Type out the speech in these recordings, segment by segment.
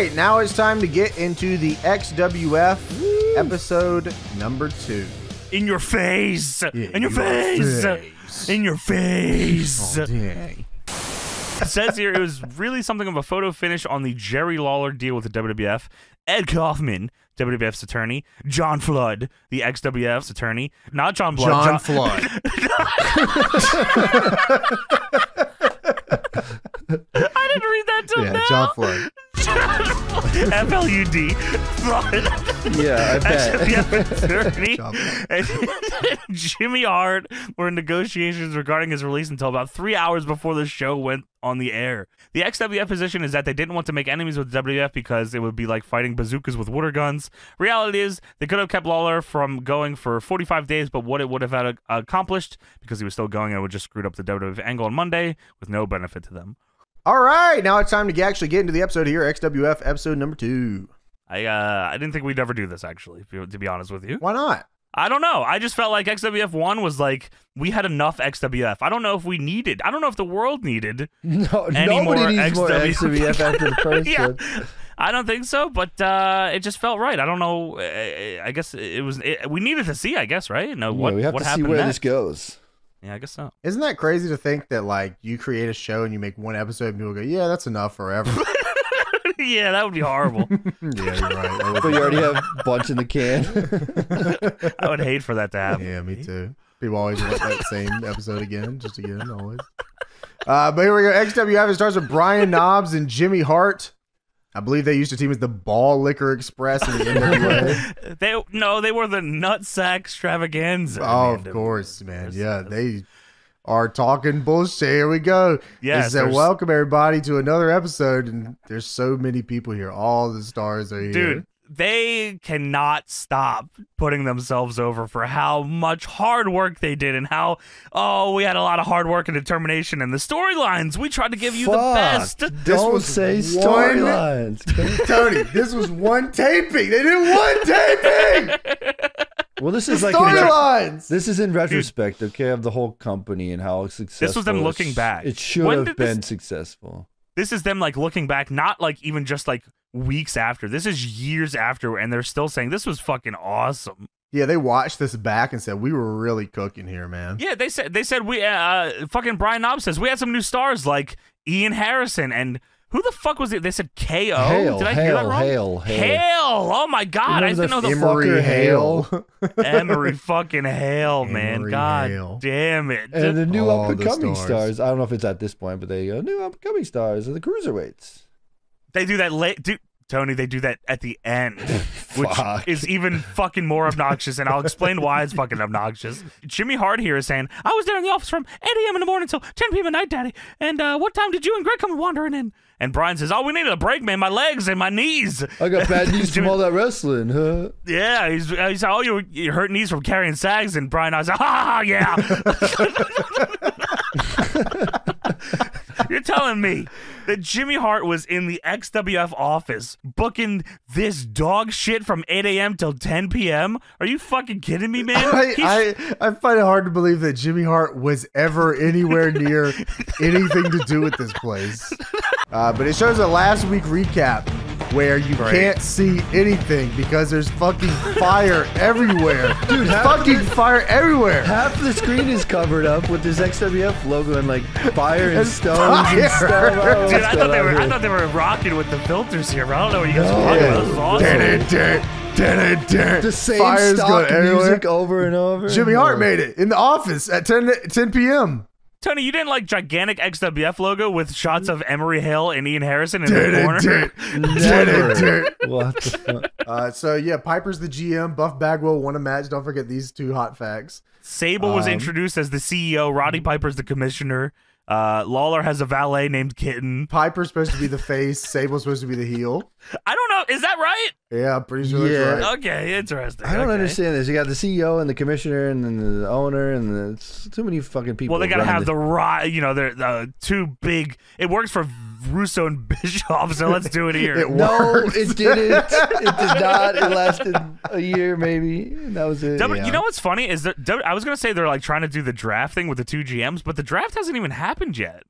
right, now it's time to get into the XWF episode number 2. In your face! Yeah, in your face! In your face! Oh, dang. It says here it was really something of a photo finish on the Jerry Lawler deal with the WWF. Ed Kaufman, WWF's attorney. John Flood, the XWF's attorney. Not John Blood. John Flood. I didn't read that till now. John Flood. F-L-U-D. Flood. Yeah, I bet. XWF attorney. And Jimmy Hart were in negotiations regarding his release until about 3 hours before the show went on the air. The XWF position is that they didn't want to make enemies with the WWF because it would be like fighting bazookas with water guns. Reality is they could have kept Lawler from going for 45 days, but what it would have had accomplished, because he was still going, it would just screwed up the WWF angle on Monday with no benefit to them. All right, now it's time to actually get into the episode here, XWF episode number 2. I didn't think we'd ever do this, actually, to be honest with you. Why not? I don't know. I just felt like XWF 1 was like, we had enough XWF. I don't know if we needed, I don't know if the world needed any nobody needs more XWF after the first one. I don't think so, but it just felt right. I don't know. I guess we needed to see, I guess, right? No, we have to see where this goes. Yeah, I guess so. Isn't that crazy to think that, like, you create a show and you make one episode and people go, yeah, that's enough forever. Yeah, that would be horrible. Yeah, you're right. But you already have a bunch in the can. I would hate for that to happen. Yeah, me too. People always want that same episode again, just again, always. But here we go. XWF, it starts with Brian Knobbs and Jimmy Hart. I believe they used to team as the Ball Liquor Express in the NWA. They were the Nut Sack Extravaganza. Oh, of course, man. Yeah, they are talking bullshit. Here we go. Yes. So welcome everybody to another episode, and there's so many people here. All the stars are here. Dude, they cannot stop putting themselves over for how much hard work they did and how, we had a lot of hard work and determination, and the storylines, we tried to give you the best. Don't say storylines. Tony, this was one taping. They did one taping. Well, this is like storylines. This is in retrospect, okay, of the whole company and how successful. This was them looking back. It should have been successful. This is them like looking back, not like even just like weeks after. This is years after, and they're still saying this was fucking awesome. Yeah, they watched this back and said we were really cooking here, man. Yeah, they said we fucking Brian Knobbs says we had some new stars like Ian Harrison and who the fuck was it? They said KO. Did I hear that wrong? Hale. Oh my god, I didn't know the Emery Hale. Emery fucking Hale, man. God damn it. And the new up-and-coming stars. I don't know if it's at this point, but they go new up-and-coming stars are the cruiserweights. They do that late, dude. Tony, they do that at the end, which is even fucking more obnoxious, and I'll explain why it's fucking obnoxious. Jimmy Hart here is saying, I was there in the office from 8 a.m. in the morning until 10 p.m. at night, Daddy, and what time did you and Greg come wandering in? And Brian says, we needed a break, man, my legs and my knees. I got bad knees from all that wrestling, huh? Yeah, he's like, you hurt knees from carrying sags, and Brian was like, yeah. You're telling me that Jimmy Hart was in the XWF office booking this dog shit from 8 a.m. till 10 p.m.? Are you fucking kidding me, man? I find it hard to believe that Jimmy Hart was ever anywhere near anything to do with this place. But it shows a last week recap where you can't see anything because there's fucking fire everywhere. Dude, fire everywhere. Half the screen is covered up with this XWF logo and like fire and stones and stuff. Dude, I thought they were rocking with the filters here, but I don't know what you guys are talking about. This is awesome. The same stock music over and over. Jimmy Hart made it in the office at 10 p.m. Tony, you didn't like gigantic XWF logo with shots of Emery Hale and Ian Harrison in the corner? What the fuck? So, yeah, Piper's the GM. Buff Bagwell won a match. Don't forget these two hot facts. Sable was introduced as the CEO. Roddy Piper's the commissioner. Lawler has a valet named Kitten. Piper's supposed to be the face. Sable's supposed to be the heel. I don't know. Is that right? Yeah, I'm pretty sure that's right. Okay, interesting. I don't understand this. You got the CEO and the commissioner and then the owner and it's too many fucking people. Well, they got to have they're too big. It works for Russo and Bischoff, so let's do it here. No, it didn't. It did not. It lasted a year, maybe. And that was it. You know what's funny is that I was going to say they're like trying to do the draft thing with the two GMs, but the draft hasn't even happened yet.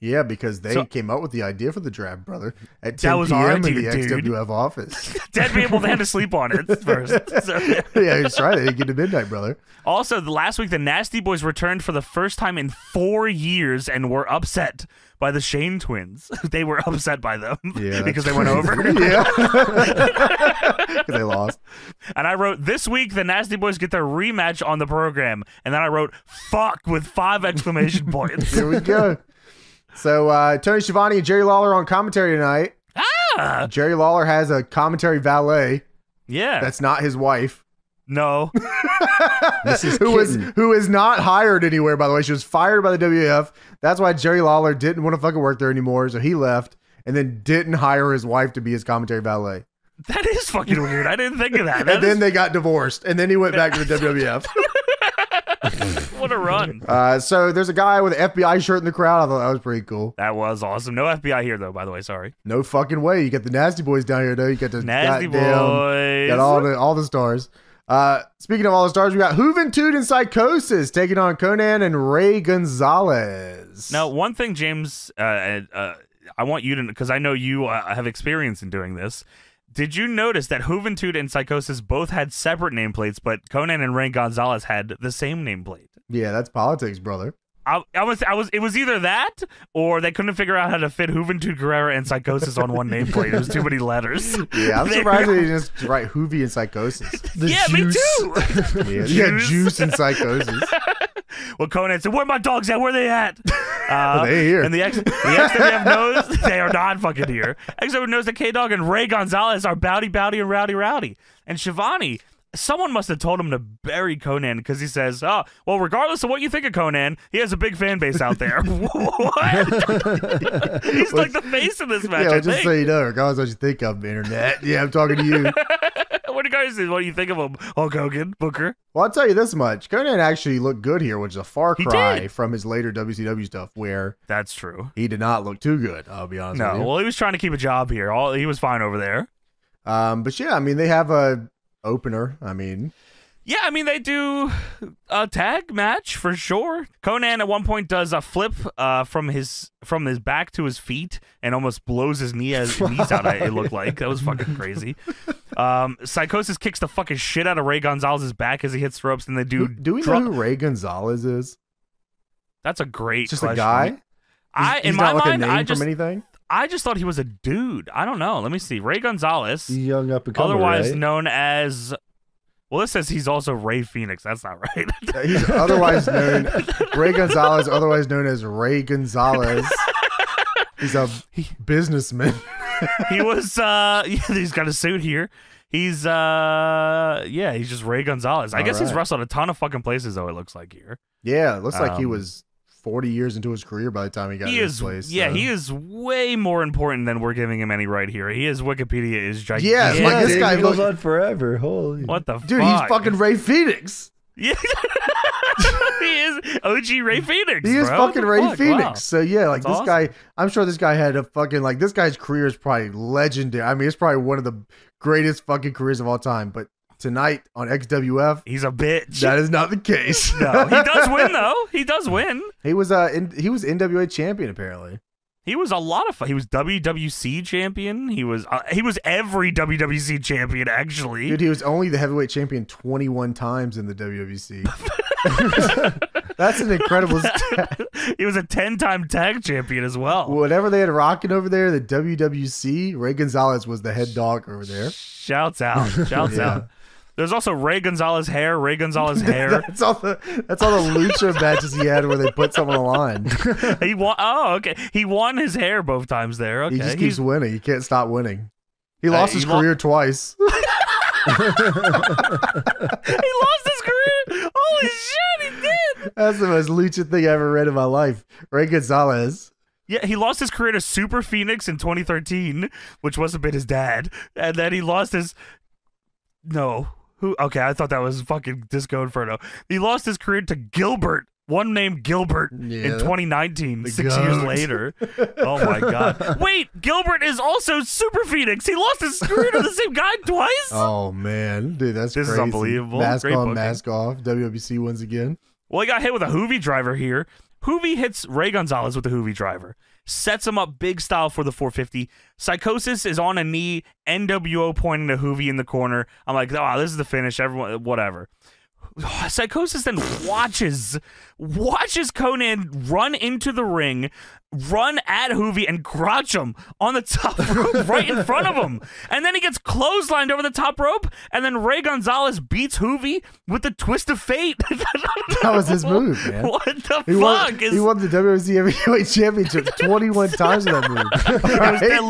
Yeah, because they came up with the idea for the draft, brother, at 10 That was p.m. our in the idea, dude. XWF office. Dead people, they had to sleep on it first. So. Yeah, that's right. They didn't get to midnight, brother. Also, last week, the Nasty Boys returned for the first time in 4 years and were upset by the Shane twins. They were upset by them because they went over. Yeah. Because they lost. And I wrote, this week, the Nasty Boys get their rematch on the program. And then I wrote, fuck, with 5 exclamation points. Here we go. So, Tony Schiavone and Jerry Lawler on commentary tonight. Jerry Lawler has a commentary valet. Yeah. That's not his wife. No. who is not hired anywhere, by the way. She was fired by the WWF. That's why Jerry Lawler didn't want to fucking work there anymore, so he left and then didn't hire his wife to be his commentary valet. That is fucking weird. I didn't think of that. And then they got divorced, and then he went back to the WWF. What a run. So there's a guy with an FBI shirt in the crowd. I thought that was pretty cool. That was awesome. No FBI here, though, by the way. Sorry. No fucking way. You got the Nasty Boys down here, though. You got the Nasty Boys. Got all the stars. Speaking of all the stars, we got Juventud and Psychosis taking on Conan and Ray Gonzalez. Now, one thing, James, I want you to, because I know you have experience in doing this. Did you notice that Juventud and Psychosis both had separate nameplates, but Conan and Ray Gonzalez had the same nameplate? Yeah, that's politics, brother. It was either that or they couldn't figure out how to fit Juventud Guerrera and Psychosis on one nameplate. It was too many letters. Yeah, I'm surprised they didn't just write Hoovy and Psychosis. Yeah, me too. Yeah, Juice and Psychosis. Well, Conan said, where are my dogs at? Where are they at? They here. And the XWF knows they are not fucking here. XWF knows that K-Dog and Ray Gonzalez are Bowdy and Rowdy. And Schiavone, someone must have told him to bury Conan because he says, oh, well, regardless of what you think of Conan, he has a big fan base out there. What? He's like the face of this match, yeah, I just think. so you know, regardless of what you think of the internet. Yeah, I'm talking to you. What do you think of him? Hulk Hogan, Booker? Well, I'll tell you this much. Conan actually looked good here, which is a far cry did. from his later WCW stuff where That's true. he did not look too good, I'll be honest with you. No, well, he was trying to keep a job here. He was fine over there. But yeah, I mean, they have a opener. I mean... Yeah, I mean, they do a tag match for sure. Conan at one point does a flip from his back to his feet and almost blows his knees out, it looked like. That was fucking crazy. Psychosis kicks the fucking shit out of Ray Gonzalez's back as he hits ropes, and they do... Do we know who Ray Gonzalez is? That's a great Just question. a guy? In not my like mind, a name from anything? I just thought he was a dude. I don't know. Let me see. Ray Gonzalez, Young up and coming, otherwise right? known as... Well, this says he's also Ray Phoenix. That's not right. He's otherwise known... Ray Gonzalez, otherwise known as Ray Gonzalez. He's a businessman. He was... he's got a suit here. He's he's just Ray Gonzalez. I guess he's wrestled a ton of fucking places, though, it looks like here. Yeah, it looks like he was 40 years into his career by the time he got to this place. Yeah, he is way more important than we're giving him any right here. His Wikipedia is gigantic. Yeah, it's like this guy goes on forever. Holy. What the Dude, fuck? he's fucking Ray Phoenix. Yeah. He is OG Ray Phoenix, He is bro. fucking Ray Phoenix. Wow. So yeah, like That's this guy, I'm sure this guy had a fucking, like, this guy's career is probably legendary. I mean, it's probably one of the greatest fucking careers of all time. But tonight on XWF, He's a bitch. that is not the case. No, he does win, though. He does win. He was NWA champion, apparently. He was a lot of fun. He was WWC champion. He was every WWC champion, actually. Dude, he was only the heavyweight champion 21 times in the WWC. That's an incredible stat. He was a 10-time tag champion as well. Whatever they had rocking over there, the WWC, Ray Gonzalez was the head dog over there. Shouts out. Shouts out. There's also Ray Gonzalez hair. That's all the lucha matches he had where they put someone on the line. He won. Oh, okay. He won his hair both times there. Okay. He just keeps winning. He can't stop winning. He lost his career twice. He lost his career. Holy shit, he did. That's the most lucha thing I ever read in my life. Ray Gonzalez. Yeah, he lost his career to Super Phoenix in 2013, which must have been his dad. And then he lost his... No. Who? Okay, I thought that was fucking Disco Inferno. He lost his career to Gilbert, one named Gilbert, in 2019, 6 years later. Oh my god! Wait, Gilbert is also Super Phoenix. He lost his career to the same guy twice. Oh man, dude, this crazy. Is unbelievable. Mask Great on, booking. mask off. WWC wins again. Well, he got hit with a Hoovy driver here. Hoovy hits Ray Gonzalez with the Hoovy driver. Sets him up big style for the 450. Psychosis is on a knee. NWO pointing to Hoovy in the corner. I'm like, oh, this is the finish. Everyone, whatever. Psychosis then watches Konnan run into the ring, run at Hoovy and crotch him on the top rope right in front of him. And then he gets clotheslined over the top rope, and then Ray Gonzalez beats Hoovy with the twist of fate. That was his move, man. What the He won the WWC Heavyweight Championship 21 times in that move. Right? At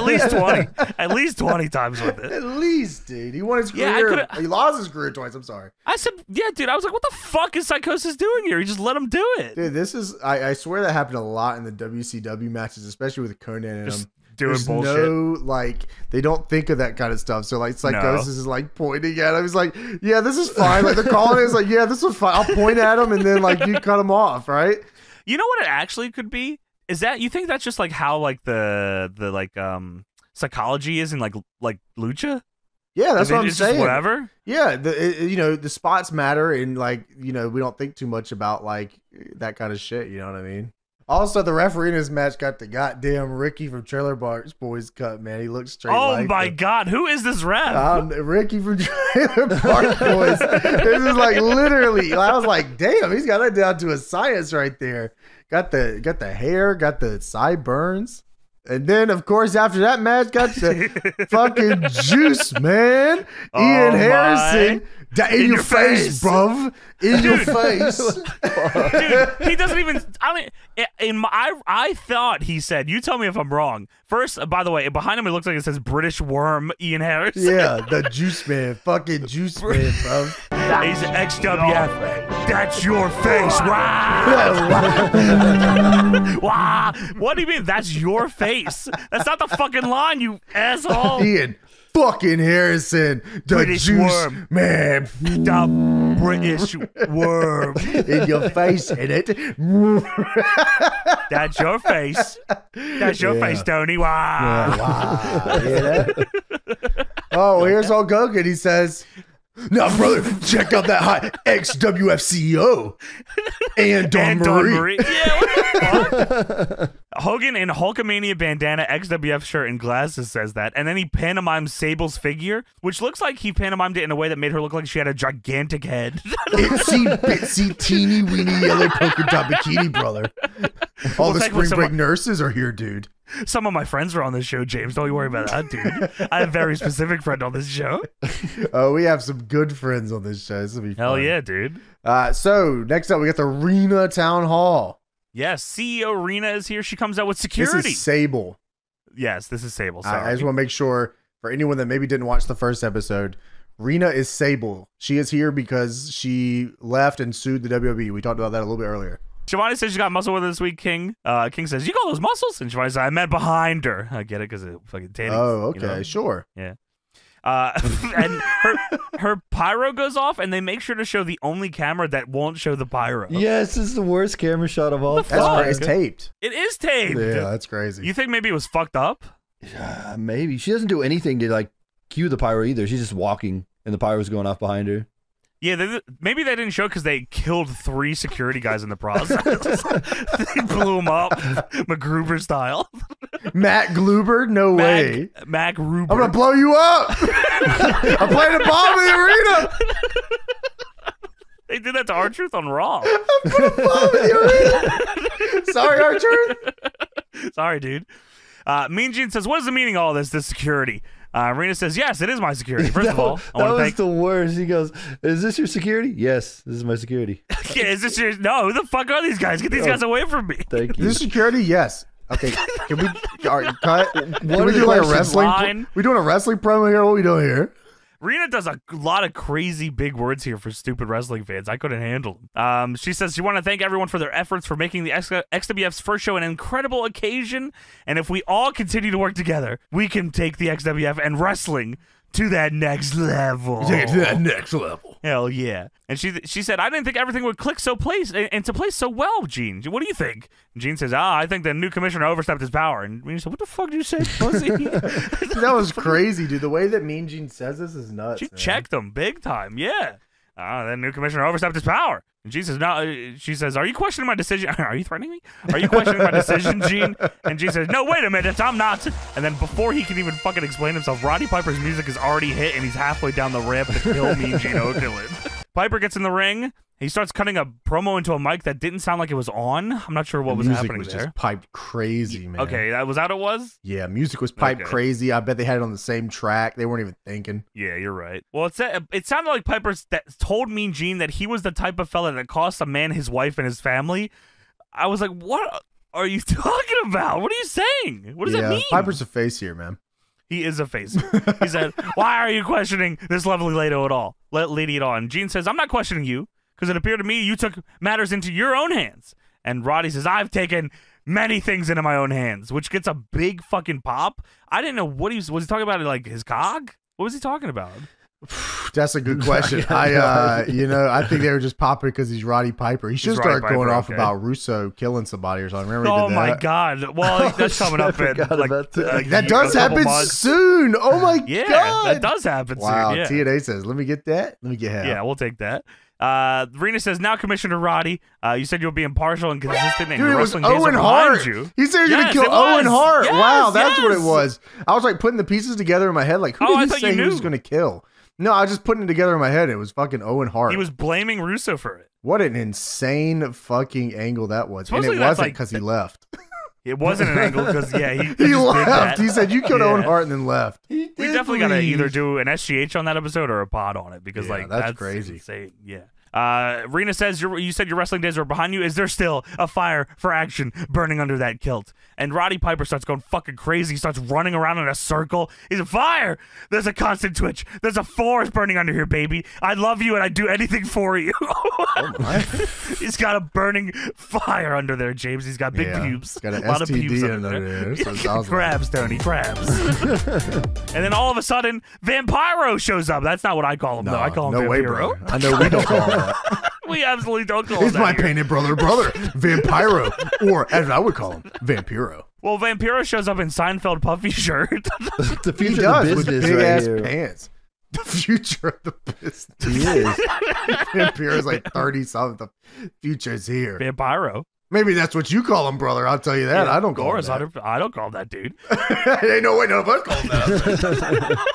least 20. At least 20 times with it. At least, dude. He won his Yeah, career. He lost his career twice. I'm sorry. I said, yeah, dude. I was like, what the fuck is Psychosis doing here? He just let him do it. Dude, this is, I swear that happened a lot in the WCW matches, especially with Konnan and Just him. doing There's bullshit. no, like, they don't think of that kind of stuff. So, like, Psychosis is, like, pointing at him. He's like, yeah, this is fine. Like, they're calling it. It's like, yeah, this was fine. I'll point at him and then, like, you cut him off, right? You know what it actually could be? Is that, you think that's just, like, how, like, the psychology is in, like lucha? Yeah, that's what I'm it's saying. Just whatever. Yeah, the spots matter, and like, we don't think too much about like that kind of shit. You know what I mean? Also, the referee in this match got the goddamn Ricky from Trailer Park Boys cut. Man, he looks straight. Oh my god, who is this ref? Ricky from Trailer Park Boys. This is like literally. I was like, damn, he's got that down to a science right there. Got the hair, got the sideburns. And then, of course, after that match, got the fucking juice, man. Ian Harrison. In your face, bruv. In your face. Dude, he doesn't even. I mean, I thought he said, you tell me if I'm wrong. First, by the way, behind him, it looks like it says British Worm Ian Harrison. Yeah, the juice man. Fucking juice man, bruv. He's XWF. That's your face. Wow. Wow. What do you mean, that's your face? That's not the fucking line, you asshole. Ian fucking Harrison. The British juice worm. man. The British Worm. In your face, in it. That's your face. That's your face, Tony. Wow. Yeah, wow. Hear that? Oh, here's Hulk Hogan. He says, now, brother, check out that hot XWF CEO and Dawn Marie. Yeah, what the fuck? Hogan in Hulkamania bandana, XWF shirt, and glasses says that. And then he pantomimes Sable's figure, which looks like he pantomimed it in a way that made her look like she had a gigantic head. Itsy bitsy teeny weeny yellow polka dot bikini, brother. All the spring break nurses are here, dude. Some of my friends are on this show, James. Don't you worry about that, dude. I have a very specific friend on this show. Oh, we have some good friends on this show. This will be fun. Hell yeah, dude. So next up, we got the Reena Town Hall. Yes, CEO Reena is here. She comes out with security. This is Sable. Yes, this is Sable. Sorry. I just want to make sure for anyone that maybe didn't watch the first episode, Reena is Sable. She is here because she left and sued the WWE. We talked about that a little bit earlier. Shivani says she got muscle with her this week, King. King says, you call those muscles? And Shivani says, I meant behind her. I get it because of fucking titties. Oh, okay. You know? Sure. Yeah. And her pyro goes off, and they make sure to show the only camera that won't show the pyro. Yes, this is the worst camera shot of all time. It's taped. It is taped. Yeah, that's crazy. You think maybe it was fucked up? Maybe. She doesn't do anything to like cue the pyro either. She's just walking, and the pyro's going off behind her. Yeah, maybe they didn't show because they killed 3 security guys in the process. They blew them up, MacGruber style. Matt Gluber? No way. Mac Gruber. I'm going to blow you up. I'm playing the bomb in the arena. They did that to R-Truth on Raw. I'm putting a bomb in the arena. Sorry, R-Truth. Sorry, dude. Mean Gene says, what is the meaning of all this security? Reena says, yes, it is my security. First of all, I want to thank... the worst. He goes, is this your security? Yes, this is my security. Yeah, is this your... No, who the fuck are these guys? Get these guys away from me. Thank you. Is this security? Yes. Okay, can we cut? Can we do like a wrestling? We doing a wrestling promo here? What are we doing here? Reena does a lot of crazy big words here for stupid wrestling fans. I couldn't handle them. She says she want to thank everyone for their efforts for making the XWF's first show an incredible occasion. And if we all continue to work together, we can take the XWF and wrestling to that next level. Take it to that next level. Hell yeah. And she said, I didn't think everything would click so into place so well, Gene. What do you think? And Gene says, I think the new commissioner overstepped his power. And Reena said, what the fuck did you say, pussy? That was crazy, dude. The way that Mean Gene says this is nuts. She checked him big time, yeah. The new commissioner overstepped his power. And Gene says, no. She says, are you questioning my decision? Are you threatening me? Are you questioning my decision, Gene? And Gene says, no, wait a minute, I'm not. And then before he can even fucking explain himself, Roddy Piper's music is already hit, and he's halfway down the ramp to kill Mean Gene Okerlund. Piper gets in the ring. He starts cutting a promo into a mic that didn't sound like it was on. I'm not sure what was happening was there. Just piped crazy, man. Okay, was that what it was? Yeah, music was piped crazy. I bet they had it on the same track. They weren't even thinking. Yeah, you're right. Well, it sounded like Piper told Mean Gene that he was the type of fella that cost a man his wife and his family. I was like, what are you talking about? What are you saying? What does that mean? Piper's a face here, man. He is a face. He said, why are you questioning this lovely lady at all? Lady at all. And Gene says, I'm not questioning you. Because it appeared to me you took matters into your own hands. And Roddy says, I've taken many things into my own hands, which gets a big fucking pop. I didn't know what was he talking about, like his cog? What was he talking about? That's a good question. I think they were just popping because he's Roddy Piper. He should start going off about Russo killing somebody or something. Remember he did that? My God. Well, that's coming up in that does happen soon. Oh my God. Yeah, that does happen soon. Wow. Yeah. TNA says, let me get that. Let me get half. Yeah, we'll take that. Reena says, now Commissioner Roddy, you said you'll be impartial and consistent, and your wrestling days are behind you. He said he was going to kill Owen Hart. Yes, wow, that's what it was. I was like putting the pieces together in my head. Like, who did he say he was going to kill? No, I was just putting it together in my head. It was fucking Owen Hart. He was blaming Russo for it. What an insane fucking angle that was. Supposedly and it wasn't because he left. It wasn't an angle because, he left. He said, you killed Owen Hart and then left. We definitely got to either do an SGH on that episode or a pod on it because, that's crazy. Insane. Yeah. Reena says, you said your wrestling days are behind you. Is there still a fire for action burning under that kilt? And Roddy Piper starts going fucking crazy. He starts running around in a circle. He's a fire. There's a constant twitch. There's a forest burning under here, baby. I love you and I'd do anything for you. Oh my. He's got a burning fire under there, James. He's got big pubes. Got a lot STD of pubes under there. So crabs, Tony, crabs. And then all of a sudden, Vampiro shows up. That's not what I call him, though. I call him Vampiro. I know we don't call him that. We absolutely don't call him that. He's my painted brother, Vampiro. Or, as I would call him, Vampiro. Well, Vampiro shows up in Seinfeld puffy shirt. The future of the business with big-ass here. pants. The future of the business. He is. Vampiro's like 30-something. The future's here. Vampiro. Maybe that's what you call him, brother. I'll tell you that. I don't call him that. I don't call him that, dude. Ain't no way none of us call him that.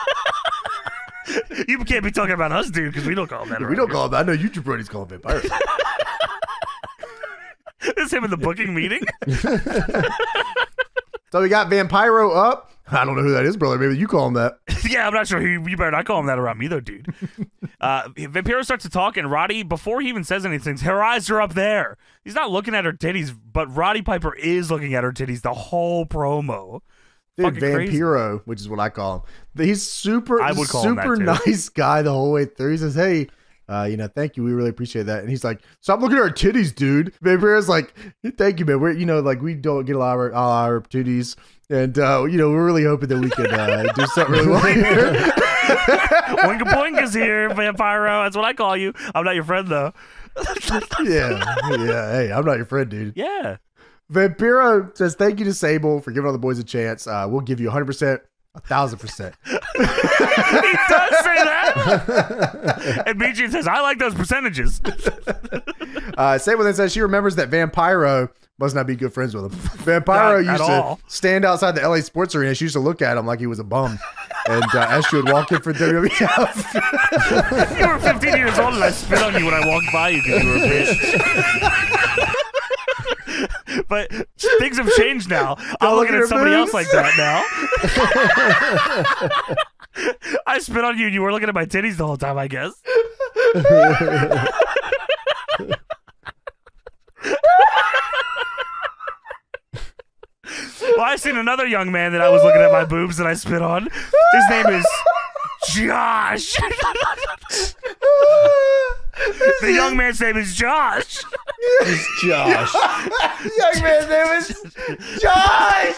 You can't be talking about us, dude, because we don't call him that. We don't call him that. I know YouTube buddies call him Vampiro. Is him in the booking meeting? So we got Vampiro up. I don't know who that is, brother. Maybe you call him that. Yeah, I'm not sure. You better not call him that around me, though, dude. Vampiro starts to talk, and Roddy, before he even says anything, her eyes are up there. He's not looking at her titties, but Roddy Piper is looking at her titties the whole promo. Dude, Vampiro, which is what I call him. He's super nice guy the whole way through. He says, hey, thank you. We really appreciate that. And he's like, stop looking at our titties, dude. Vampiro's like, thank you, man. We're, we don't get a lot of our opportunities. And, we're really hoping that we can do something really well here. Oinka Boink is here, Vampiro. That's what I call you. I'm not your friend, though. Yeah. Hey, I'm not your friend, dude. Yeah. Vampiro says, thank you to Sable for giving all the boys a chance. We'll give you 100%, 1,000%. He does say that. And BG says, I like those percentages. Sable then says she remembers that Vampiro must not be good friends with him. Vampiro used to stand outside the LA Sports Arena. She used to look at him like he was a bum. And as she would walk in for WWF. You were 15 years old and I spit on you when I walked by you because you were a bitch. But things have changed now. I'm looking at somebody else like that now. I spit on you and you were looking at my titties the whole time, I guess. Well, I seen another young man that I was looking at my boobs that I spit on. His name is Josh. The young man's name is Josh. It's Josh. The young man's name is Josh.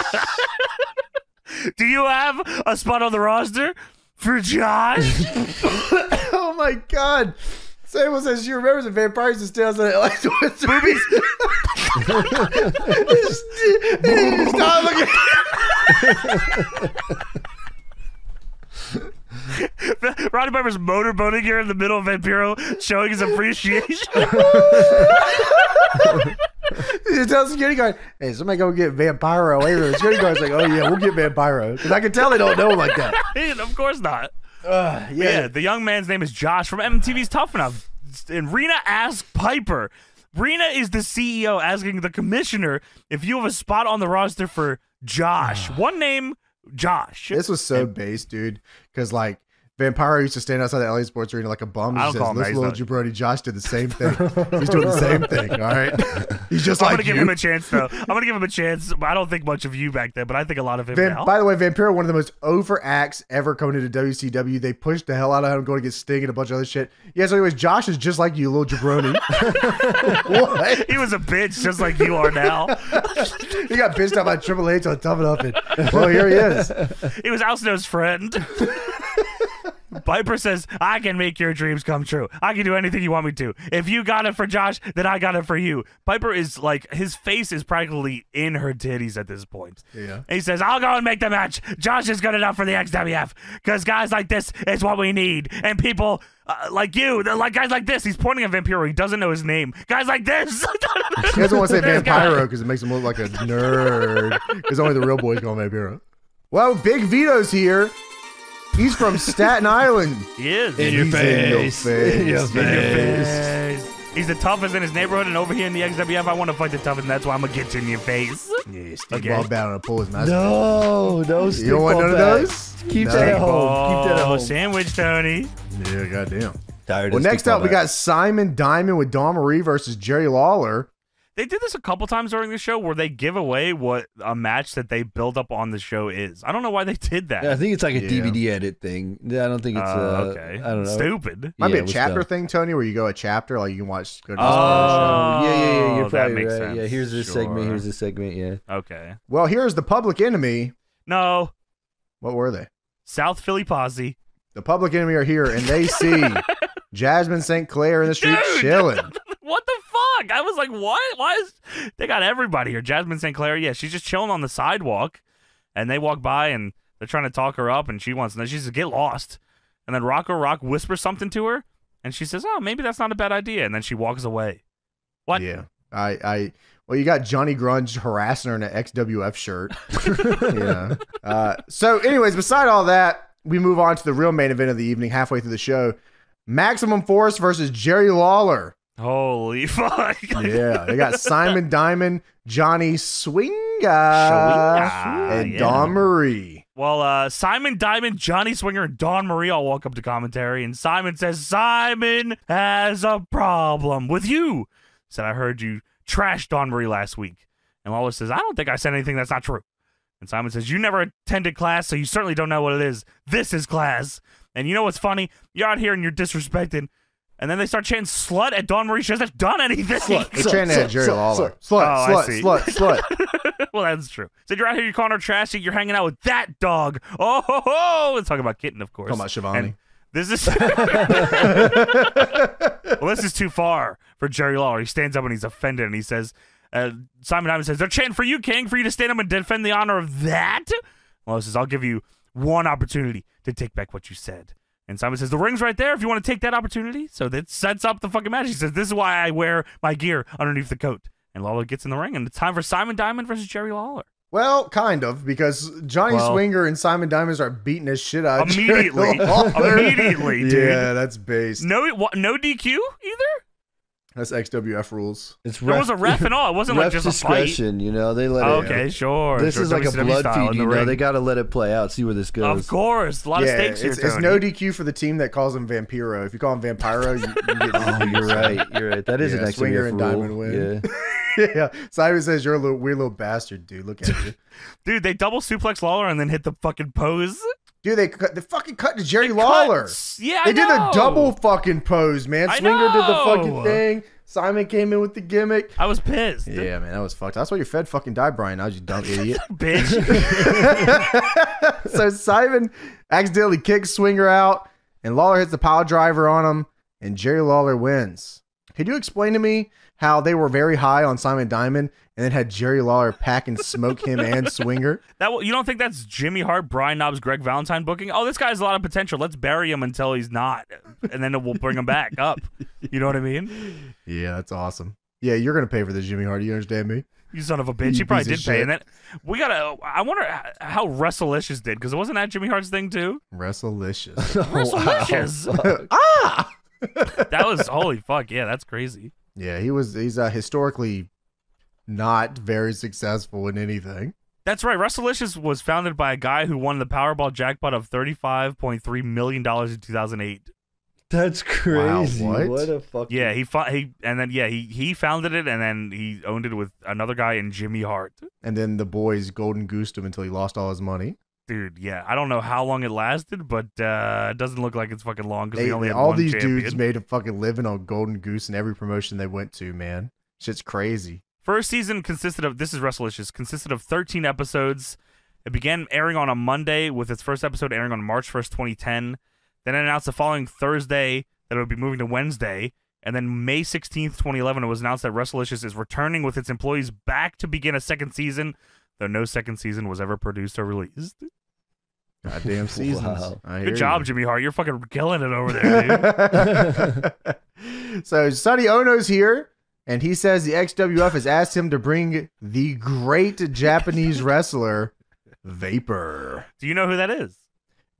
Do you have a spot on the roster for Josh? Oh my God. Sable says she remembers the Vampire used to stay outside the LA Sports Arena. Stop looking. Roddy Piper's motorboating here in the middle of Vampiro, showing his appreciation. He tells the security guard, hey, somebody go get Vampiro later. The security guard's like, oh yeah, we'll get Vampiro. Because I can tell they don't know him like that. Of course not. Yeah. The young man's name is Josh from MTV's Tough Enough. And Reena asks Piper. Reena is the CEO asking the commissioner if you have a spot on the roster for Josh. One name, Josh. This was so base, dude. Because, like, Vampiro used to stand outside the LA Sports Arena like a bum. I don't call him this little jabroni Josh did the same thing. He's doing the same thing, all right? He's just I'm like going to give him a chance, though. I'm going to give him a chance. I don't think much of you back then, but I think a lot of him now. By the way, Vampiro, one of the most over acts ever coming into WCW. They pushed the hell out of him going to get Sting and a bunch of other shit. Yeah, so anyways, Josh is just like you, little jabroni. What? He was a bitch just like you are now. He got bitched out by Triple H on Tough Enough, and well, here he is. He was Al Snow's friend. Piper says, I can make your dreams come true. I can do anything you want me to. If you got it for Josh, then I got it for you. Piper is like, his face is practically in her titties at this point. Yeah. And he says, I'll go and make the match. Josh is good enough for the XWF. Because guys like this is what we need. And people like you, like guys like this. He's pointing at Vampiro. He doesn't know his name. Guys like this. He doesn't want to say Vampiro because it makes him look like a nerd. Because only the real boys call him Vampiro. Well, Big Vito's here. He's from Staten Island. He is. In your face. In your face. He's the toughest in his neighborhood, and over here in the XWF, I want to fight the toughest, and that's why I'm going to get you in your face. Yeah, stick ball down and pull his mask. No, stick you don't want none of those? Keep that at home. Keep that at home. Sandwich, Tony. Yeah, goddamn. Tired well, next up, we got Simon Diamond with Dawn Marie versus Jerry Lawler. They did this a couple times during the show where they give away what a match that they build up on the show is. I don't know why they did that. Yeah, I think it's like a DVD edit thing. Yeah, I don't think it's okay. I don't know. Stupid. Might be a chapter thing, Tony, where you go a chapter, like you can watch. Go to yeah. You're probably makes right. sense. Yeah, here's this segment. Here's this segment. Yeah. Okay. Well, here's the Public Enemy. No. What were they? South Philly Posse. The Public Enemy are here, and they see Jasmine St. Clair in the street chilling. What the fuck? I was like, what? Why is they got everybody here? Jasmine St. Clair, yeah, she's just chilling on the sidewalk, and they walk by and they're trying to talk her up, and she wants to. She says, "Get lost," and then Rocco Rock whispers something to her, and she says, "Oh, maybe that's not a bad idea," and then she walks away. What? Yeah, well, you got Johnny Grunge harassing her in an XWF shirt. Yeah. So, anyways, beside all that, we move on to the real main event of the evening. Halfway through the show, Maximum Force versus Jerry Lawler. Holy fuck. Yeah, they got Simon Diamond, Johnny Swinga, and Dawn Marie. Well, Simon Diamond, Johnny Swinger, and Dawn Marie all walk up to commentary, and Simon says, Simon has a problem with you. Said, I heard you trashed Dawn Marie last week. And Lawler says, I don't think I said anything that's not true. And Simon says, you never attended class, so you certainly don't know what it is. This is class. And you know what's funny? You're out here and you're disrespecting. And then they start chanting slut at Dawn Marie. She hasn't done anything. Slut. They're chanting at Jerry Lawler. Slut. Well, that's true. Said you're out here, you're calling her trashy, you're hanging out with that dog. Oh, let's talk about Kitten, of course. Talking about Shivani. And this is well, this is too far for Jerry Lawler. He stands up and he's offended, and he says, Simon Diamond says, they're chanting for you, King, for you to stand up and defend the honor of that. Lawler says, I'll give you one opportunity to take back what you said. And Simon says, the ring's right there if you want to take that opportunity. So that sets up the fucking match. He says, this is why I wear my gear underneath the coat. And Lawler gets in the ring, and it's time for Simon Diamond versus Jerry Lawler. Well, kind of, because Johnny Swinger and Simon Diamond start beating his shit out immediately. Immediately, dude. Yeah, that's based. No DQ either? That's XWF rules. It's there was a ref and all. It wasn't like just discretion, a fight. You know, they let it. Okay, sure. This is like a blood feud, you know. Ring. They got to let it play out, see where this goes. Of course. A lot of stakes here, It's no DQ for the team that calls him Vampiro. If you call him Vampiro, you get DQ. You're right. You're right. That is an XWF Swinger and rule. Diamond win. Yeah. Yeah. Simon says, you're a little weird little bastard, dude. Look at you. Dude, they double suplex Lawler and then hit the fucking pose. Dude, they fucking cut to Jerry Lawler. Yeah, They did the double fucking pose, man. Swinger did the fucking thing. Simon came in with the gimmick. I was pissed. Yeah, man, that was fucked. That's why your Fed fucking died, Brian. Now you dumb idiot. Bitch. So Simon accidentally kicks Swinger out, and Lawler hits the pile driver on him, and Jerry Lawler wins. Could you explain to me how they were very high on Simon Diamond and then had Jerry Lawler pack and smoke him and Swinger? You don't think that's Jimmy Hart, Brian Knobbs, Greg Valentine booking? Oh, this guy has a lot of potential. Let's bury him until he's not, and then we'll bring him back up. You know what I mean? Yeah, that's awesome. Yeah, you're going to pay for this, Jimmy Hart. You understand me? You son of a bitch. He probably did pay. And then I wonder how Wrestlelicious did, because wasn't that Jimmy Hart's thing too? Wrestlelicious. Wrestlelicious. Ah! That was, holy fuck. Yeah, that's crazy. Yeah, he's historically not very successful in anything. That's right. Wrestlelicious was founded by a guy who won the Powerball jackpot of $35.3 million in 2008. That's crazy. Wow, what a fucking... Yeah, he founded it, and then he owned it with another guy in Jimmy Hart. And then the boys golden goosed him until he lost all his money. Dude, yeah, I don't know how long it lasted, but it doesn't look like it's fucking long because they only had all one these champion. dudes made a fucking living on golden goose in every promotion they went to, man. Shit's crazy. First season consisted of 13 episodes. It began airing on a Monday, with its first episode airing on March 1st, 2010. Then it announced the following Thursday that it would be moving to Wednesday. And then May 16th, 2011, it was announced that Wrestlelicious is returning with its employees back to begin a second season, though no second season was ever produced or released. Goddamn seasons. Wow. Good job, Jimmy Hart. You're fucking killing it over there, dude. So Sonny Ono's here, and he says the XWF has asked him to bring the great Japanese wrestler, Vapor. Do you know who that is?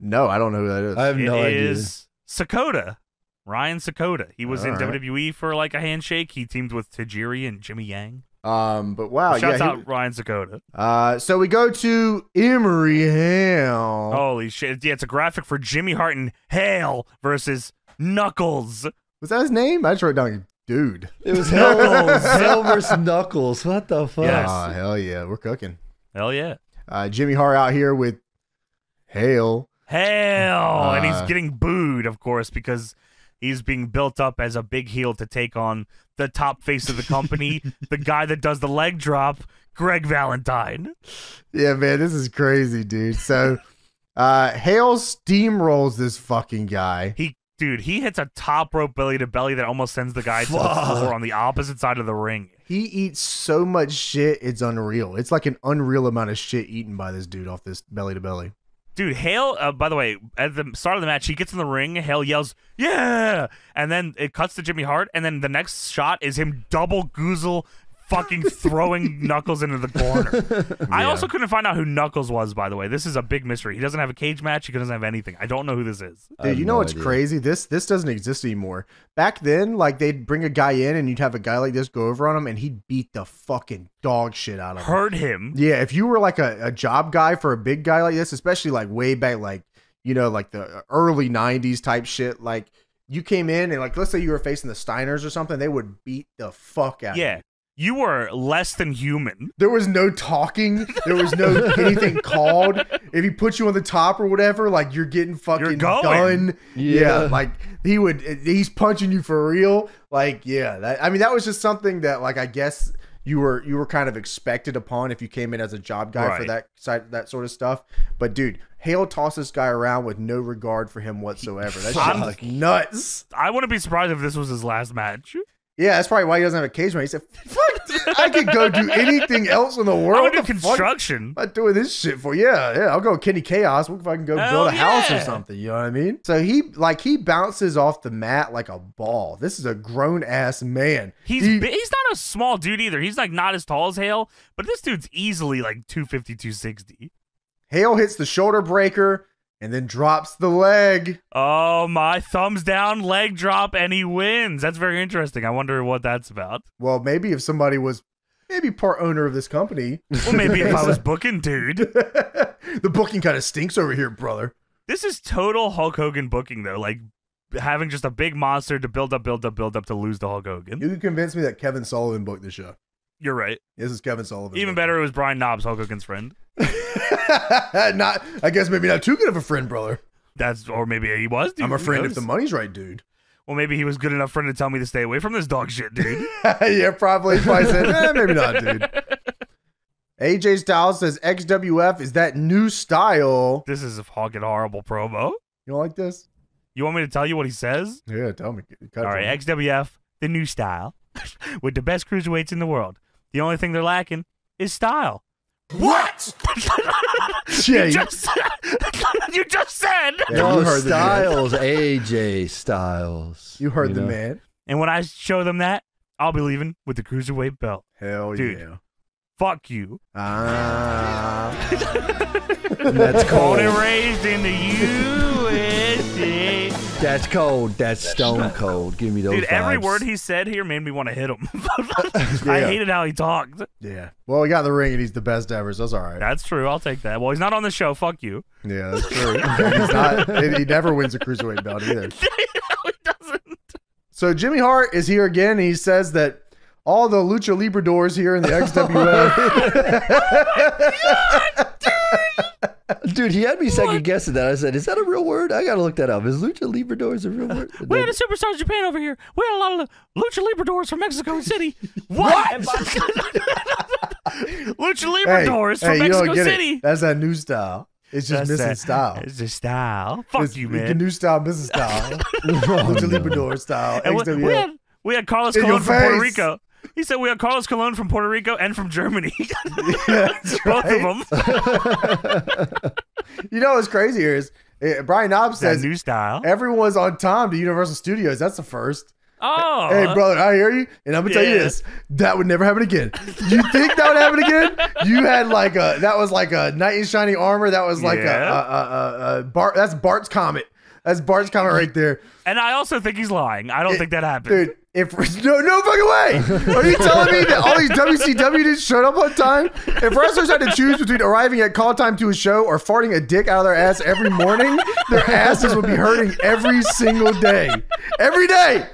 No, I don't know who that is. I have no idea. It is Sakota. Ryan Sakota. He was in WWE for like a handshake. He teamed with Tajiri and Jimmy Yang. But wow, Shouts out Ryan Sakota. So we go to Emery Hale. Holy shit. Yeah, it's a graphic for Jimmy Hart and Hale versus Knuckles. Was that his name? I just wrote down dude. It was Knuckles. Hale versus Knuckles. What the fuck? Yes. Oh, hell yeah. We're cooking. Hell yeah. Jimmy Hart out here with Hale. And he's getting booed, of course, because he's being built up as a big heel to take on the top face of the company, the guy that does the leg drop, Greg Valentine. Yeah, man, this is crazy, dude. So, Hale steamrolls this fucking guy. He hits a top rope belly to belly that almost sends the guy to the floor on the opposite side of the ring. He eats so much shit, it's unreal. It's like an unreal amount of shit eaten by this dude off this belly to belly. Dude, Hale, by the way, at the start of the match, he gets in the ring, Hale yells, yeah! And then it cuts to Jimmy Hart, and then the next shot is him double goozle fucking throwing Knuckles into the corner. I also couldn't find out who Knuckles was, by the way. This is a big mystery. He doesn't have a cage match. He doesn't have anything. I don't know who this is. Dude, you know what's crazy? This doesn't exist anymore. Back then, like, they'd bring a guy in and you'd have a guy like this go over on him and he'd beat the fucking dog shit out of him. Hurt him. Yeah, if you were like a job guy for a big guy like this, especially like way back, like, you know, like the early 90s type shit, like you came in and like, let's say you were facing the Steiners or something, they would beat the fuck out of you. You were less than human. There was no talking. There was no anything called. If he put you on the top or whatever, like you're getting fucking done. Yeah, like he's punching you for real. Like, yeah, that was just something that, like, I guess you were kind of expected upon if you came in as a job guy for that sort of stuff. But dude, Hale tossed this guy around with no regard for him whatsoever. That's just nuts. I wouldn't be surprised if this was his last match. Yeah, that's probably why he doesn't have a cage match. He said, fuck, dude, I could go do anything else in the world. I'm gonna do construction. I'm not doing this shit for you. Yeah, I'll go Kenny Chaos. What if I can go build a house or something? You know what I mean? So he bounces off the mat like a ball. This is a grown-ass man. He's not a small dude either. He's like not as tall as Hale, but this dude's easily like 250, 260. Hale hits the shoulder breaker and then drops the leg. Oh, my thumbs down leg drop, and he wins. That's very interesting. I wonder what that's about. Well, maybe if somebody was part owner of this company. Well, maybe if I was booking, dude. The booking kind of stinks over here, brother. This is total Hulk Hogan booking, though. Like, having just a big monster to build up to lose to Hulk Hogan. You can convince me that Kevin Sullivan booked the show. You're right. This is Kevin Sullivan. Even better, it was Brian Knobbs, Hulk Hogan's friend. I guess maybe not too good of a friend, brother. Or maybe he was, dude. I'm a friend if the money's right, dude. Well, maybe he was good enough friend to tell me to stay away from this dog shit, dude. Yeah, probably. He probably said, maybe not, dude. AJ Styles says, XWF is that new style. This is a fucking horrible promo. You don't like this? You want me to tell you what he says? Yeah, tell me. All right, XWF, the new style. with the best cruiserweights in the world. The only thing they're lacking is style. What? Yeah, You just said. Yeah, No, you heard the man. Styles, AJ Styles. You heard the know? man. And when I show them that, I'll be leaving with the cruiserweight belt. Hell Dude. yeah. Fuck you. That's cold. Born and raised in the USA. That's cold. That's stone cold. Give me those Dude, every vibes. word he said here made me want to hit him. Yeah. I hated how he talked. Yeah. Well, he got in the ring and he's the best ever, so that's all right. That's true. I'll take that. Well, he's not on the show. Fuck you. Yeah, that's true. He's not, he never wins a cruiserweight belt either. No, he doesn't. So Jimmy Hart is here again. And he says that all the Lucha Libres here in the XWF. Dude, he had me second guessing that. I said, is that a real word? I got to look that up. Is Lucha Libradores a real word? We had a Superstars Japan over here. We had a lot of Lucha Libradores from Mexico City. What? Lucha Libradores from you don't Mexico get City. it. That's that new style. It's just That's missing that- style. It's just style. Fuck It's you, the man. new style, missing style. Lucha Librador style. And XWF. we had Carlos In your Colon from Puerto face. Rico. He said we had Carlos Colon from Puerto Rico and from Germany. Yeah, that's Both right. of them. You know what's crazy here is Brian Knob That says new style. everyone's on time to Universal Studios. That's the first. Oh. Hey, brother, I hear you, and I'm gonna tell you Yeah. this: that would never happen again. You think that would happen again? You had that was like a knight in shining armor. That was like a Bart. That's Bart's comet. That's Bart's comet right there, And I also think he's lying. I don't think that happened. dude. If no fucking way, are you telling me that all these WCW dudes showed up on time? If wrestlers had to choose between arriving at call time to a show or farting a dick out of their ass every morning, their asses would be hurting every single day, every day.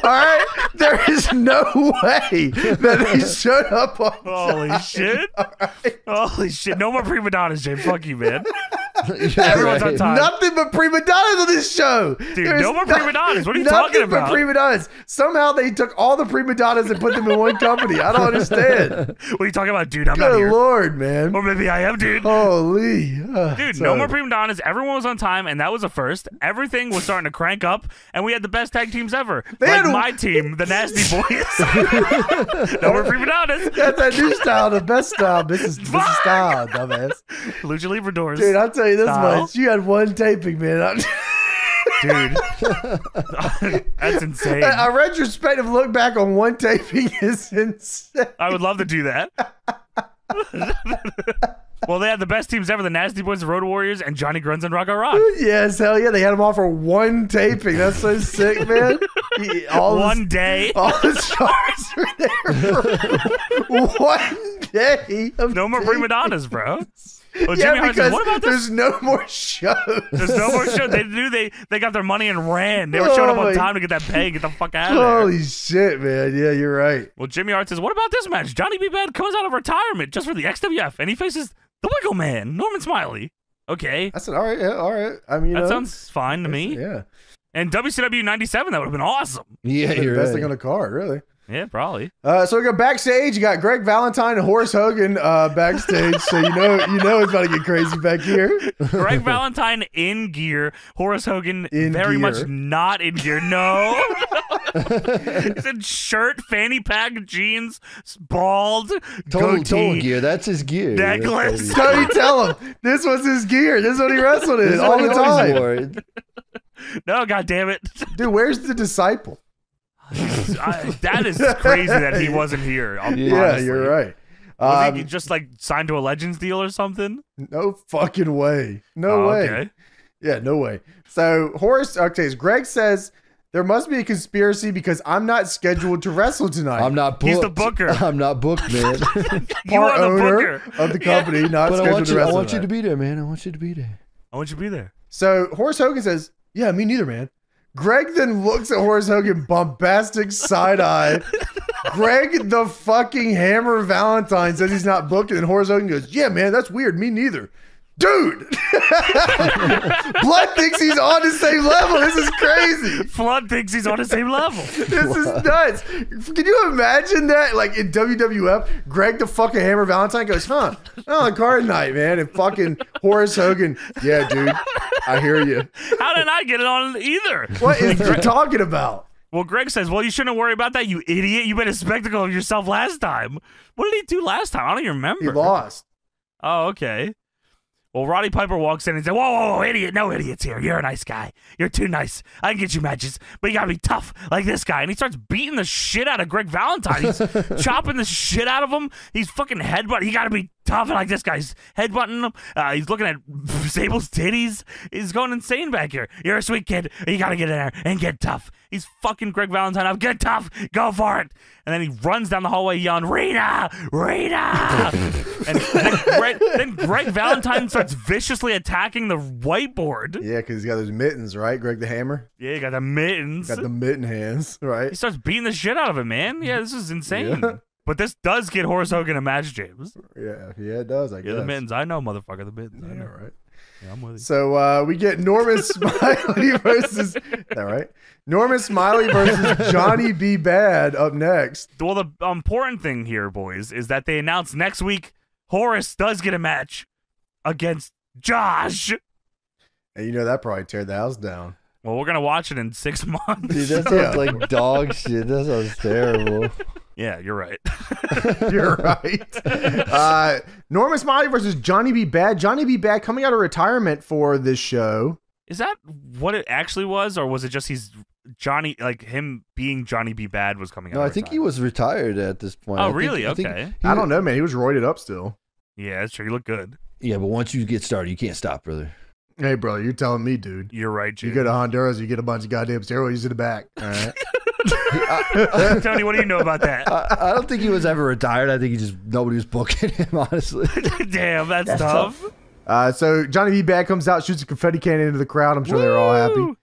All right, there is no way that they showed up on Holy time. shit. Right. Holy shit. No more prima donnas, Jay. Fuck you, man. Yeah, Everyone's on right. time. Nothing but prima donnas on this show. Dude, There's no more prima donnas. What are you nothing talking about? but prima donnas. Somehow they took all the prima donnas and put them in one company. I don't understand. What are you talking about, dude? I'm not Good here. Lord, man. Or maybe I am, dude. Holy. Dude, So- no more prima donnas. Everyone was on time, and that was a first. Everything was starting to crank up, and we had the best tag teams ever. They like had- my team, the Nasty Boys. No more prima donnas. That's that new style, the best style. This is Fuck! style, dumbass. Lucha Libradores. Dude, I'll tell you this Style. much. You had one taping, man. Dude. That's insane. A retrospective look back on one taping is insane. I would love to do that. Well, they had the best teams ever, the Nasty Boys, the Road Warriors, and Johnny Gruns and Rock on Rock. Yes, hell yeah. They had them all for one taping. That's so sick, man. All One day. All the stars were there for one day. Of No more taping. prima donnas, bro. Well, Yeah, Jimmy Hart because says, what about this? there's no more shows. There's no more show. They knew they got their money and ran. They were showing up Oh on my- time to get that pay and get the fuck out of there. Holy shit, man. Yeah, you're right. Well, Jimmy Hart says, what about this match? Johnny B. Bad comes out of retirement just for the XWF, and he faces the Wiggle Man, Norman Smiley. Okay. That's an all right. Yeah, all right. I mean, That sounds fine to me. Yeah. And WCW 97, that would have been awesome. Yeah, The you're best right. thing on the card, really. Yeah, probably. So we go backstage. You got Greg Valentine and Horus Hogan backstage. So you know it's about to get crazy back here. Greg Valentine in gear. Horace Hogan In very gear. much not in gear. No. He's in shirt, fanny pack, jeans, bald, Total goatee, gear. That's his gear. necklace. That's So you tell him this was his gear. This is what he wrestled in This is all what the he always time. wore. No, God damn it. Dude, where's the disciple? That is crazy that he wasn't here. Yeah, honestly. you're right. Was he just like signed to a Legends deal or something? No fucking way. No Oh, way. okay. Yeah, no way. So Horace, okay, Greg says there must be a conspiracy because I'm not scheduled to wrestle tonight. I'm not booked. He's the booker. I'm not booked, man. You Part are the owner booker. of the company, not but scheduled to I wrestle want you to tonight. be there, man. I want you to be there. I want you to be there. So Horace Hogan says, yeah, me neither, man. Greg then looks at Horace Hogan, bombastic side eye. Greg the fucking Hammer Valentine says he's not booked, and then Horace Hogan goes, yeah, man, that's weird. Me neither. Dude! Blood thinks he's on the same level. This is crazy. Flood thinks he's on the same level. This is nuts. Can you imagine that? Like in WWF, Greg the fucking Hammer Valentine goes, huh? Oh, the card night, man. And fucking Horace Hogan, yeah, dude, I hear you. How did I get it on either? What is you talking about? Well, Greg says, well, you shouldn't worry about that, you idiot. You made a spectacle of yourself last time. What did he do last time? I don't even remember. He lost. Oh, okay. Well, Roddy Piper walks in and says, whoa, idiot. No idiots here. You're a nice guy. You're too nice. I can get you matches, but you got to be tough like this guy. And he starts beating the shit out of Greg Valentine. He's chopping the shit out of him. He's fucking headbutting. You got to be tough like this guy. He's headbutting him. He's looking at Sable's titties. He's going insane back here. You're a sweet kid. You got to get in there and get tough. He's fucking Greg Valentine up. Get tough. Go for it. And then he runs down the hallway yelling, Reena! And then Greg Valentine starts viciously attacking the whiteboard. Yeah, because he's got those mittens, right? Greg the Hammer. Yeah, he got the mittens. Got the mitten hands, right? He starts beating the shit out of him, man. Yeah, this is insane. Yeah. But this does get Horus Hogan a match, James. Yeah, it does, I guess. Yeah, the mittens. I know, motherfucker, the mittens. I know, right? Yeah, I'm with you. So we get Norman Smiley versus, all right? Norman Smiley versus Johnny B. Bad up next. Well, the important thing here, boys, is that they announced next week Horus does get a match against Josh. And you know that probably teared the house down. Well, we're going to watch it in 6 months. Dude, that sounds like dog shit. That sounds terrible. Yeah, you're right. You're right. Norman Smiley versus Johnny B. Bad. Johnny B. Bad coming out of retirement for this show. Is that what it actually was, or was it just he's Johnny, like him being Johnny B. Bad was coming out? No, I think he was retired at this point. Oh, really? Okay. I don't know, man. He was roided up still. Yeah, that's true. He looked good. Yeah, but once you get started, you can't stop, brother. Hey, bro, you're telling me, dude. You're right, Jim. You go to Honduras, you get a bunch of goddamn steroids in the back. All right. Tony, what do you know about that? I don't think he was ever retired. I think nobody was booking him, honestly. Damn, that's tough. So Johnny B. Bad comes out, shoots a confetti cannon into the crowd. I'm sure they're all happy.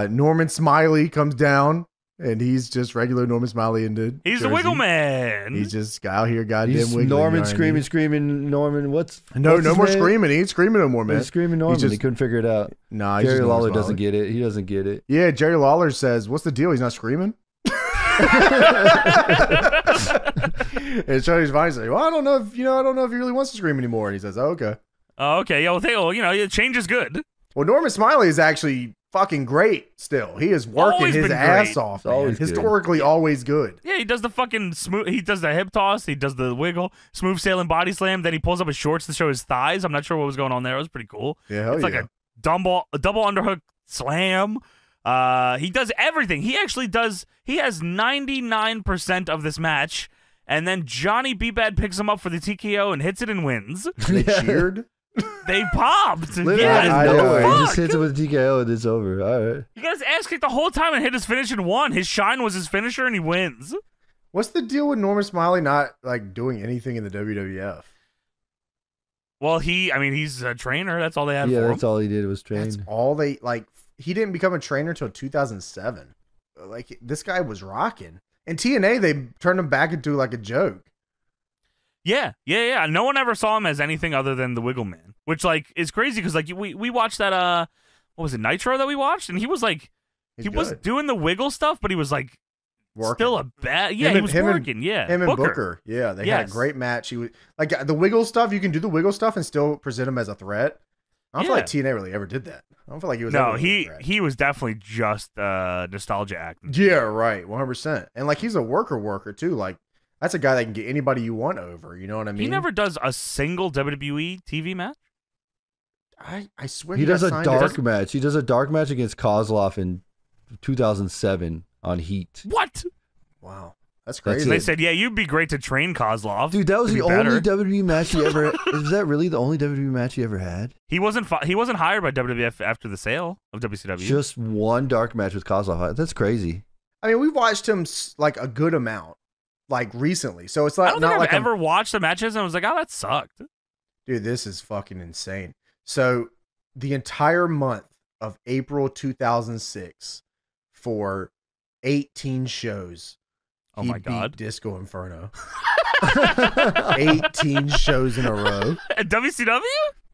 Norman Smiley comes down, and he's just regular Norman Smiley into He's Jersey. The Wiggle Man. He's just out here goddamn he's wiggling. Norman screaming. Norman, what's no more name? screaming. He ain't screaming no more, man. He's screaming Norman. He couldn't figure it out. Nah, Jerry Lawler doesn't get it. He doesn't get it. Yeah, Jerry Lawler says, "What's the deal? He's not screaming." And Johnny's fine. He's like, "Well, I don't know if he really wants to scream anymore." And he says, "Oh, okay." Oh, okay. Yeah, well, change is good. Well, Norman Smiley is actually fucking great still. He is working his ass off, man. Historically always good. Yeah, he does the fucking smooth, he does the hip toss, he does the wiggle, smooth sailing body slam, then he pulls up his shorts to show his thighs. I'm not sure what was going on there. It was pretty cool. Yeah, it's like a double underhook slam. He does everything. He has 99% of this match, and then Johnny B. Bad picks him up for the TKO and hits it and wins. They cheered. They popped. Yeah, he just hits it with a TKO and it's over. All right. He got his ass kicked the whole time and hit his finish and won. His shine was his finisher and he wins. What's the deal with Norman Smiley not like doing anything in the WWF? Well, he's a trainer. That's all they had for him. Yeah, that's all he did was train. That's all they like. He didn't become a trainer until 2007. Like this guy was rocking. And TNA, they turned him back into like a joke. Yeah. No one ever saw him as anything other than the Wiggle Man, which like is crazy because like we watched that what was it, Nitro that we watched, and he was like he was doing the wiggle stuff, but he was like working. Still a bad he was working. Him and Booker. Yeah, they had a great match. He was like the wiggle stuff. You can do the wiggle stuff and still present him as a threat. I don't feel like TNA really ever did that. I don't feel like he was. No, he was definitely just nostalgia acting. Yeah, right, 100%. And like he's a worker too. Like that's a guy that can get anybody you want over. You know what I mean? He never does a single WWE TV match. I swear he does a dark match. He does a dark match against Kozlov in 2007 on Heat. What? Wow. That's crazy. And they said, yeah, you'd be great to train Kozlov. Dude, that was the only WWE match he ever. Is that really the only WWE match he ever had? He wasn't hired by WWF after the sale of WCW. Just one dark match with Kozlov. That's crazy. I mean, we watched him like a good amount, like recently. So it's like I don't think I've ever watched the matches and I was like, oh, that sucked. Dude, this is fucking insane. So the entire month of April 2006 for 18 shows. Oh my God. Disco Inferno. 18 shows in a row. At WCW?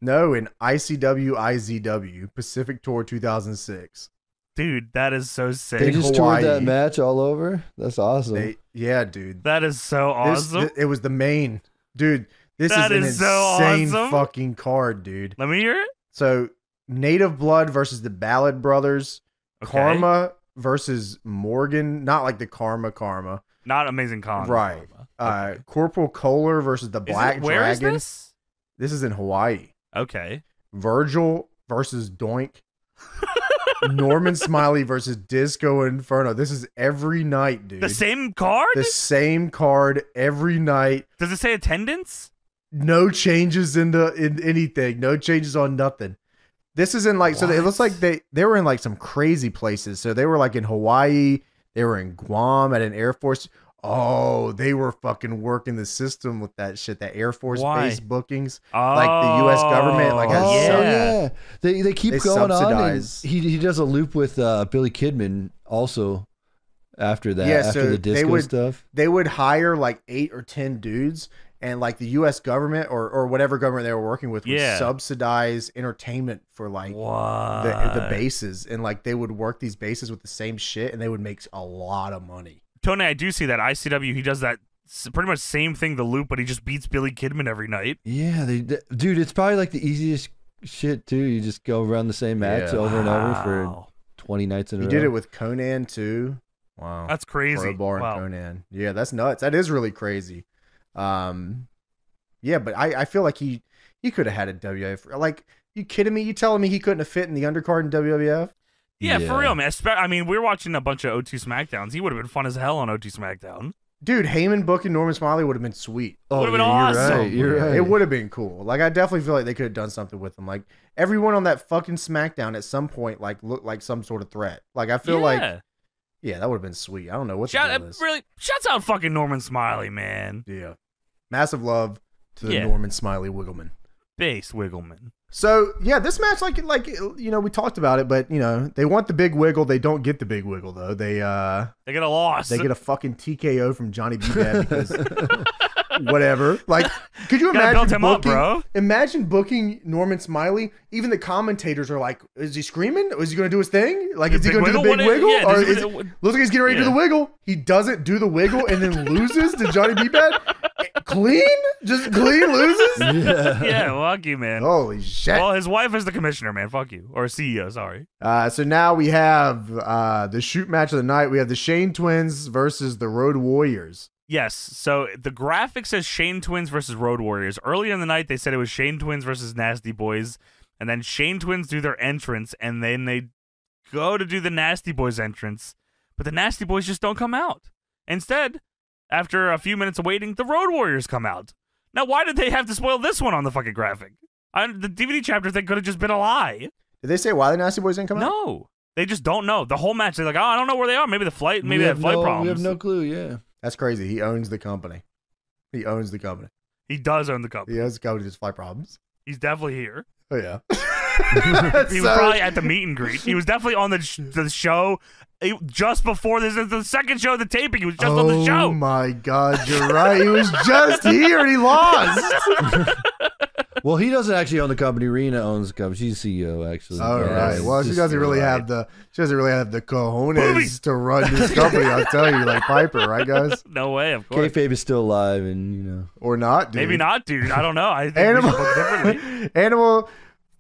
No, in ICW, IZW, Pacific Tour 2006. Dude, that is so sick. They just toured that match all over? That's awesome. Yeah, dude. That is so awesome. It was the main. Dude, this is an insane fucking card, dude. Let me hear it. So, Native Blood versus the Ballad Brothers. Okay. Karma versus Morgan, not like the Karma. Not Amazing Kong. Right. Corporal Kohler versus the Black Dragon. Where is this? This is in Hawaii. Okay. Virgil versus Doink. Norman Smiley versus Disco Inferno. This is every night, dude. The same card? The same card every night. Does it say attendance? No changes in anything. No changes on nothing. This is in like, so it looks like they were in like some crazy places. So they were like in Hawaii. They were in Guam at an Air Force. Oh, they were fucking working the system with that shit, that Air Force base bookings. Like the U.S. government. Like, yeah. They keep going subsidize. on. And he does a loop with Billy Kidman also after that, after so the disco stuff. They would hire like 8 or 10 dudes, and like the U.S. government or whatever government they were working with would subsidize entertainment for like the bases. And like they would work these bases with the same shit, and they would make a lot of money. Tony, I do see that ICW. He does that pretty much same thing, the loop, but he just beats Billy Kidman every night. Yeah, dude, it's probably like the easiest shit too. You just go around the same match over and over for 20 nights in a row. He did it with Conan too. Wow, that's crazy. Crowbar and Conan. Yeah, that's nuts. That is really crazy. Yeah, but I feel like he could have had a WWF. Like, you kidding me? You telling me he couldn't have fit in the undercard in WWF? Yeah, for real, man. I mean, we were watching a bunch of O2 SmackDowns. He would have been fun as hell on O2 SmackDown. Dude, Heyman booking Norman Smiley would have been sweet. Would have been awesome. You're right. It would have been cool. Like, I definitely feel like they could have done something with him. Like, everyone on that fucking SmackDown at some point, like, looked like some sort of threat. Like, I feel like, yeah, that would have been sweet. I don't know what the deal is. Really, shouts out fucking Norman Smiley, man. Yeah. Massive love to the Norman Smiley Wiggleman. Base Wiggleman. So, yeah, this match, like you know, we talked about it, but, you know, they want the big wiggle. They don't get the big wiggle, though. They get a loss. They get a fucking TKO from Johnny B. Bad because whatever. Like, could you imagine booking Norman Smiley? Even the commentators are like, is he screaming? Is he going to do his thing? Like, is he going to do the big wiggle? Yeah, or looks like he's getting ready to do the wiggle. He doesn't do the wiggle and then loses to Johnny B. Bad. Clean? Just clean loses? Yeah, fuck you, man. Holy shit. Well, his wife is the commissioner, man. Fuck you. Or CEO, sorry. So now we have the shoot match of the night. We have the Shane Twins versus the Road Warriors. Yes. So the graphic says Shane Twins versus Road Warriors. Earlier in the night, they said it was Shane Twins versus Nasty Boys. And then Shane Twins do their entrance, and then they go to do the Nasty Boys entrance. But the Nasty Boys just don't come out. Instead, after a few minutes of waiting, the Road Warriors come out. Now, why did they have to spoil this one on the fucking graphic? The DVD chapter thing could have just been a lie. Did they say why the Nasty Boys didn't come out? No. They just don't know. The whole match, they're like, oh, I don't know where they are. Maybe they have flight problems. We have no clue, yeah. That's crazy. He owns the company. He owns the company. He does own the company. He owns the company. Just flight problems. He's definitely here. Oh, yeah. He was probably at the meet and greet. He was definitely on the show just before the second show of the taping. He was just on the show. Oh, my God. You're right. He was just here and he lost. Well, he doesn't actually own the company. Reena owns the company. She's CEO, actually. All right. Well, she doesn't really have the cojones to run this company. I'll tell you, like Piper, right, guys? No way, of course. Kayfabe is still alive, and you know, or not, dude. Maybe not, dude. I don't know. I think we should book differently. Animal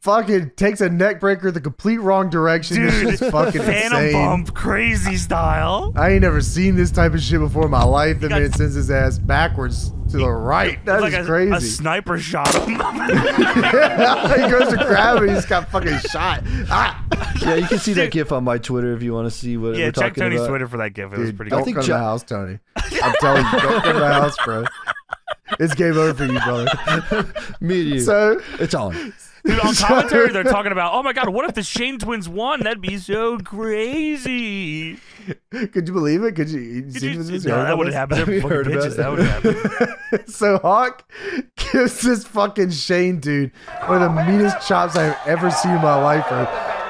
fucking takes a neck breaker the complete wrong direction. Dude, this is fucking Phantom insane. Bump, crazy style. I ain't never seen this type of shit before in my life. The man sends his ass backwards to the right. That is crazy. A sniper shot him. He goes to grab it. He's got fucking shot. Yeah, you can see that GIF on my Twitter if you want to see what we're talking about. Yeah, check Tony's Twitter for that GIF. It was pretty cool. Don't come to the house, Tony. I'm telling you, don't come to the house, bro. It's game over for you, brother. Me and you. So it's on. Dude, on commentary, they're talking about, oh my God, what if the Shane Twins won? That'd be so crazy. Could you believe it? Could you see this? No, that wouldn't happen. They're fucking bitches. That would happen. So Hawk gives this fucking Shane dude one of the meanest chops I've ever seen in my life, bro.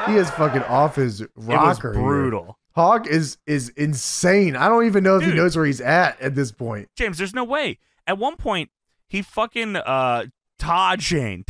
He is fucking off his rocker. It was brutal. Here. Hawk is insane. I don't even know if he knows where he's at this point. James, there's no way. At one point, he fucking Todd Shane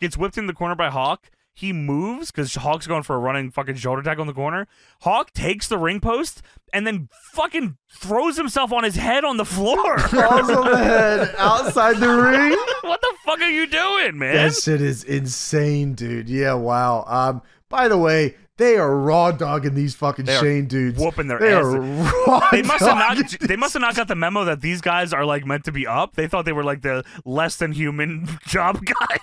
gets whipped in the corner by Hawk. He moves because Hawk's going for a running fucking shoulder tackle in the corner. Hawk takes the ring post and then fucking throws himself on his head on the floor. Falls on the head outside the ring. What the fuck are you doing, man? That shit is insane, dude. Yeah, wow. By the way, They are raw dogging these fucking Shane dudes. Whooping their They ass. are raw They must dogging have not got the memo that these guys are like meant to be up. They thought they were like the less than human job guys.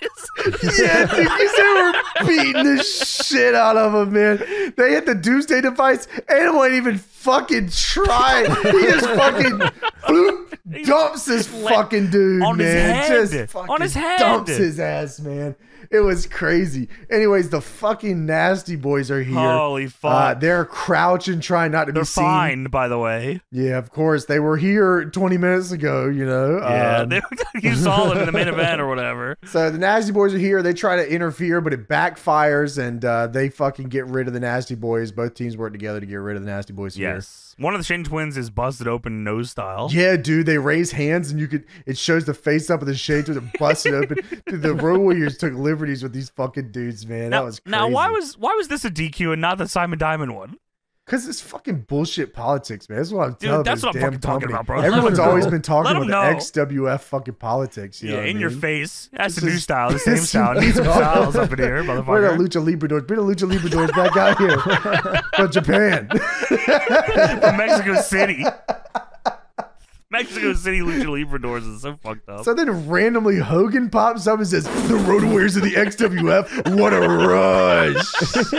Yeah, dude, because they were beating the shit out of him, man. They hit the Doomsday device, and it won't even fucking try. He just fucking bloop, dumps this fucking dude, on his man. head. Just fucking On his head. dumps his ass, man. It was crazy. Anyways, the fucking Nasty Boys are here. Holy fuck. They're crouching, trying not to be seen. They're fine, by the way. Yeah, of course. They were here 20 minutes ago, you know. Yeah, you saw them in the main event or whatever. So the Nasty Boys are here. They try to interfere, but it backfires, and they fucking get rid of the Nasty Boys. Both teams work together to get rid of the Nasty Boys here. Yes. One of the Shane twins is busted open nose style. Yeah, dude. They raise hands, and it shows the face up of the Shane twins and busted open. Dude, the Road Warriors took liberties with these fucking dudes, man. That was crazy. Now, why was this a DQ and not the Simon Diamond one? Because it's fucking bullshit politics, man. That's what I'm telling you. That's what I'm fucking talking about, bro. Everyone's always been talking Let about them the XWF fucking politics. You know what I in your mean? face. That's It's a new just- style. The same style. Need some styles up in here, motherfucker. Where are the Lucha Libres? Bring the Lucha Libres back out here from Japan. From Mexico City. Mexico City Lucha Libres is so fucked up. So then randomly Hogan pops up and says, "The Road Warriors of the XWF, what a rush!"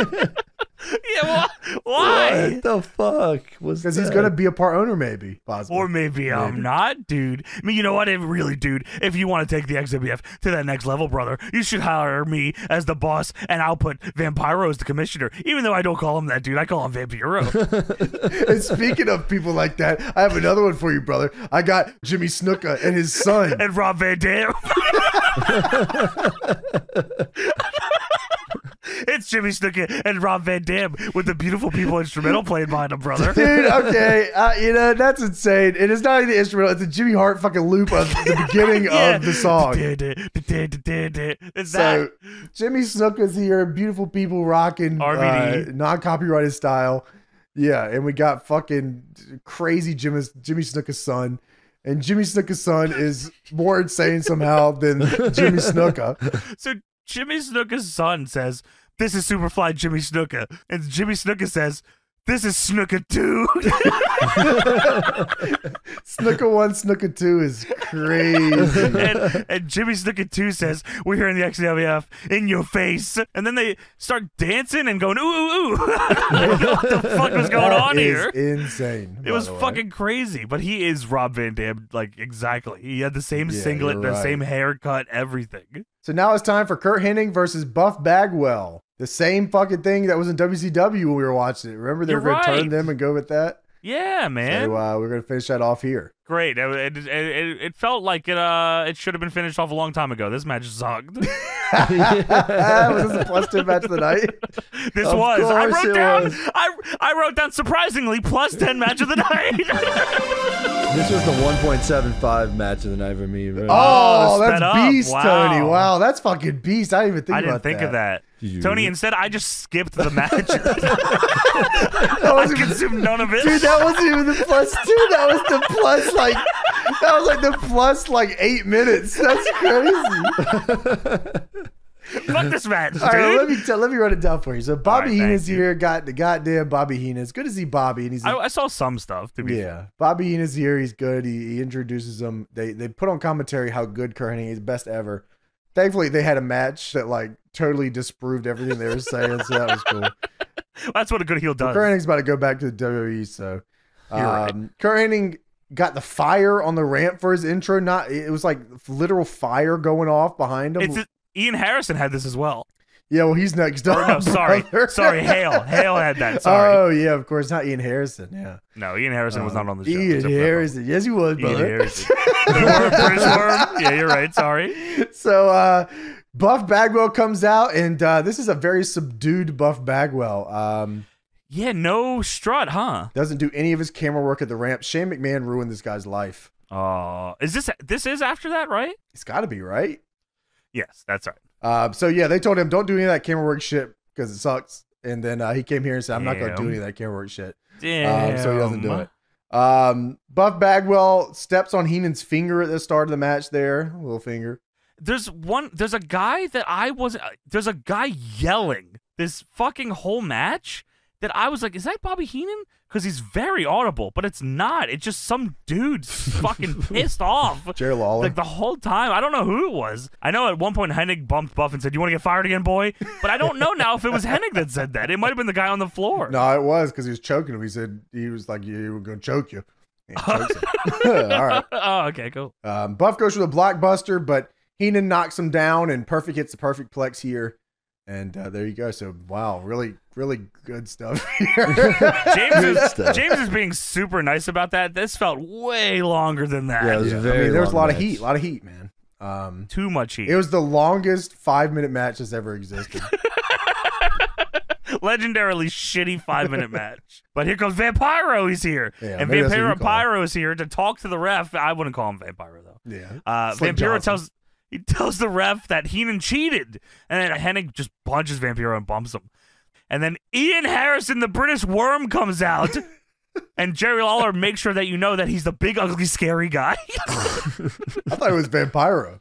Yeah, why? What the fuck was that? Because he's gonna be a part owner, maybe, possibly. Or maybe I'm not, dude. I mean, you know what? Really, dude, if you want to take the XWF to that next level, brother, you should hire me as the boss, and I'll put Vampiro as the commissioner. Even though I don't call him that, dude, I call him Vampiro. And speaking of people like that, I have another one for you, brother. I got Jimmy Snuka and his son. And Rob Van Dam. It's Jimmy Snuka and Rob Van Dam with the Beautiful People instrumental playing behind him, brother. Dude, okay, you know, that's insane. It is not even the instrumental, it's a Jimmy Hart fucking loop of the beginning of the song. It's So, that. Jimmy Snuka's here, Beautiful People rocking RVD. non-copyrighted style. Yeah, and we got fucking crazy Jimmy Snuka's son. And Jimmy Snuka's son is more insane somehow than Jimmy Snuka. So Jimmy Snuka's son says, "This is Superfly Jimmy Snuka." And Jimmy Snuka says, "This is Snuka 2. Snuka 1, Snuka 2 is crazy. and Jimmy Snuka 2 says, "We're here in the XWF, in your face." And then they start dancing and going, "Ooh, ooh, ooh." What the fuck was going on That here? is insane. It was fucking crazy. But he is Rob Van Dam, like, exactly. He had the same singlet, you're the right. same haircut, everything. So now it's time for Kurt Hennig versus Buff Bagwell. The same fucking thing that was in WCW when we were watching it. Remember they were going to turn them and go with that? Yeah, man. So we're going to finish that off here. Great. It felt like it should have been finished off a long time ago. This match sucked. Was this a +2 match of the night? This Of was. I course wrote it down. was. I wrote down surprisingly +10 match of the night. This was the 1.75 match of the night for me. Right? Oh, sped that's up. beast, Wow. Tony. Wow, that's fucking beast. I didn't even think I about didn't think of that. Did you Tony, read it? instead, I just skipped the match. That I wasn't, consumed none of it. dude, that wasn't even the +2. That was the plus, like, that was like the plus, like, 8 minutes. That's crazy. Fuck this match, dude. All right, let me run it down for you. So Bobby All right, Heenan's thank you. here. Got the goddamn Bobby Heenan. It's good to see Bobby, and he's I saw some stuff, to be fair. yeah. Bobby Heenan's here. He's good. He introduces them. They put on commentary how good Kurt Hennig is, best ever. Thankfully, they had a match that like totally disproved everything they were saying, so that was cool. That's what a good heel does. Kurt Hennig's about to go back to the WWE, so You're right. Kurt Hennig got the fire on the ramp for his intro. It was like literal fire going off behind him. Ian Harrison had this as well. Yeah, well, he's next up. No, sorry. brother. Sorry, Hale. Hale had that. Sorry. Oh, yeah, of course. Not Ian Harrison. Yeah. No, Ian Harrison was not on the show. Ian except for that Harrison. Yes, he was, part. Ian brother. Harrison. The worm, British worm. Yeah, you're right. Sorry. So, Buff Bagwell comes out, and this is a very subdued Buff Bagwell. Yeah, no strut, huh? Doesn't do any of his camera work at the ramp. Shane McMahon ruined this guy's life. Is this is after that, right? It's got to be, right? Yes, that's right. So, yeah, they told him, don't do any of that camera work shit because it sucks. And then he came here and said, I'm not going to do any of that camera work shit. Damn. So he doesn't do it. Buff Bagwell steps on Heenan's finger at the start of the match there. Little finger. There's a guy yelling this fucking whole match that I was like, is that Bobby Heenan? Because he's very audible, but it's not. It's just some dude fucking pissed off. Jerry Lawler. Like the whole time. I don't know who it was. I know at one point Hennig bumped Buff and said, "You want to get fired again, boy?" But I don't know now if it was Hennig that said that. It might have been the guy on the floor. No, it was because he was choking him. He said he was like, "You were going to choke you." And he chokes him. All right. Oh, okay, cool. Buff goes for the blockbuster, but Heenan knocks him down, and Perfect hits the perfect plex here. And there you go. So, wow, really, really good stuff here. James is being super nice about that. This felt way longer than that. Yeah, it was very there was a lot match. of heat. A lot of heat, man. Too much heat. It was the longest 5-minute match that's ever existed. Legendarily shitty 5-minute match. But here comes Vampiro. He's here. Yeah, and maybe that's what you call Vampiro is here to talk to the ref. I wouldn't call him Vampiro, though. Yeah. Vampiro tells the ref that Heenan cheated. And then Hennig just punches Vampiro and bumps him. And then Ian Harrison, the British Worm, comes out. And Jerry Lawler makes sure that you know that he's the big, ugly, scary guy. I thought it was Vampiro.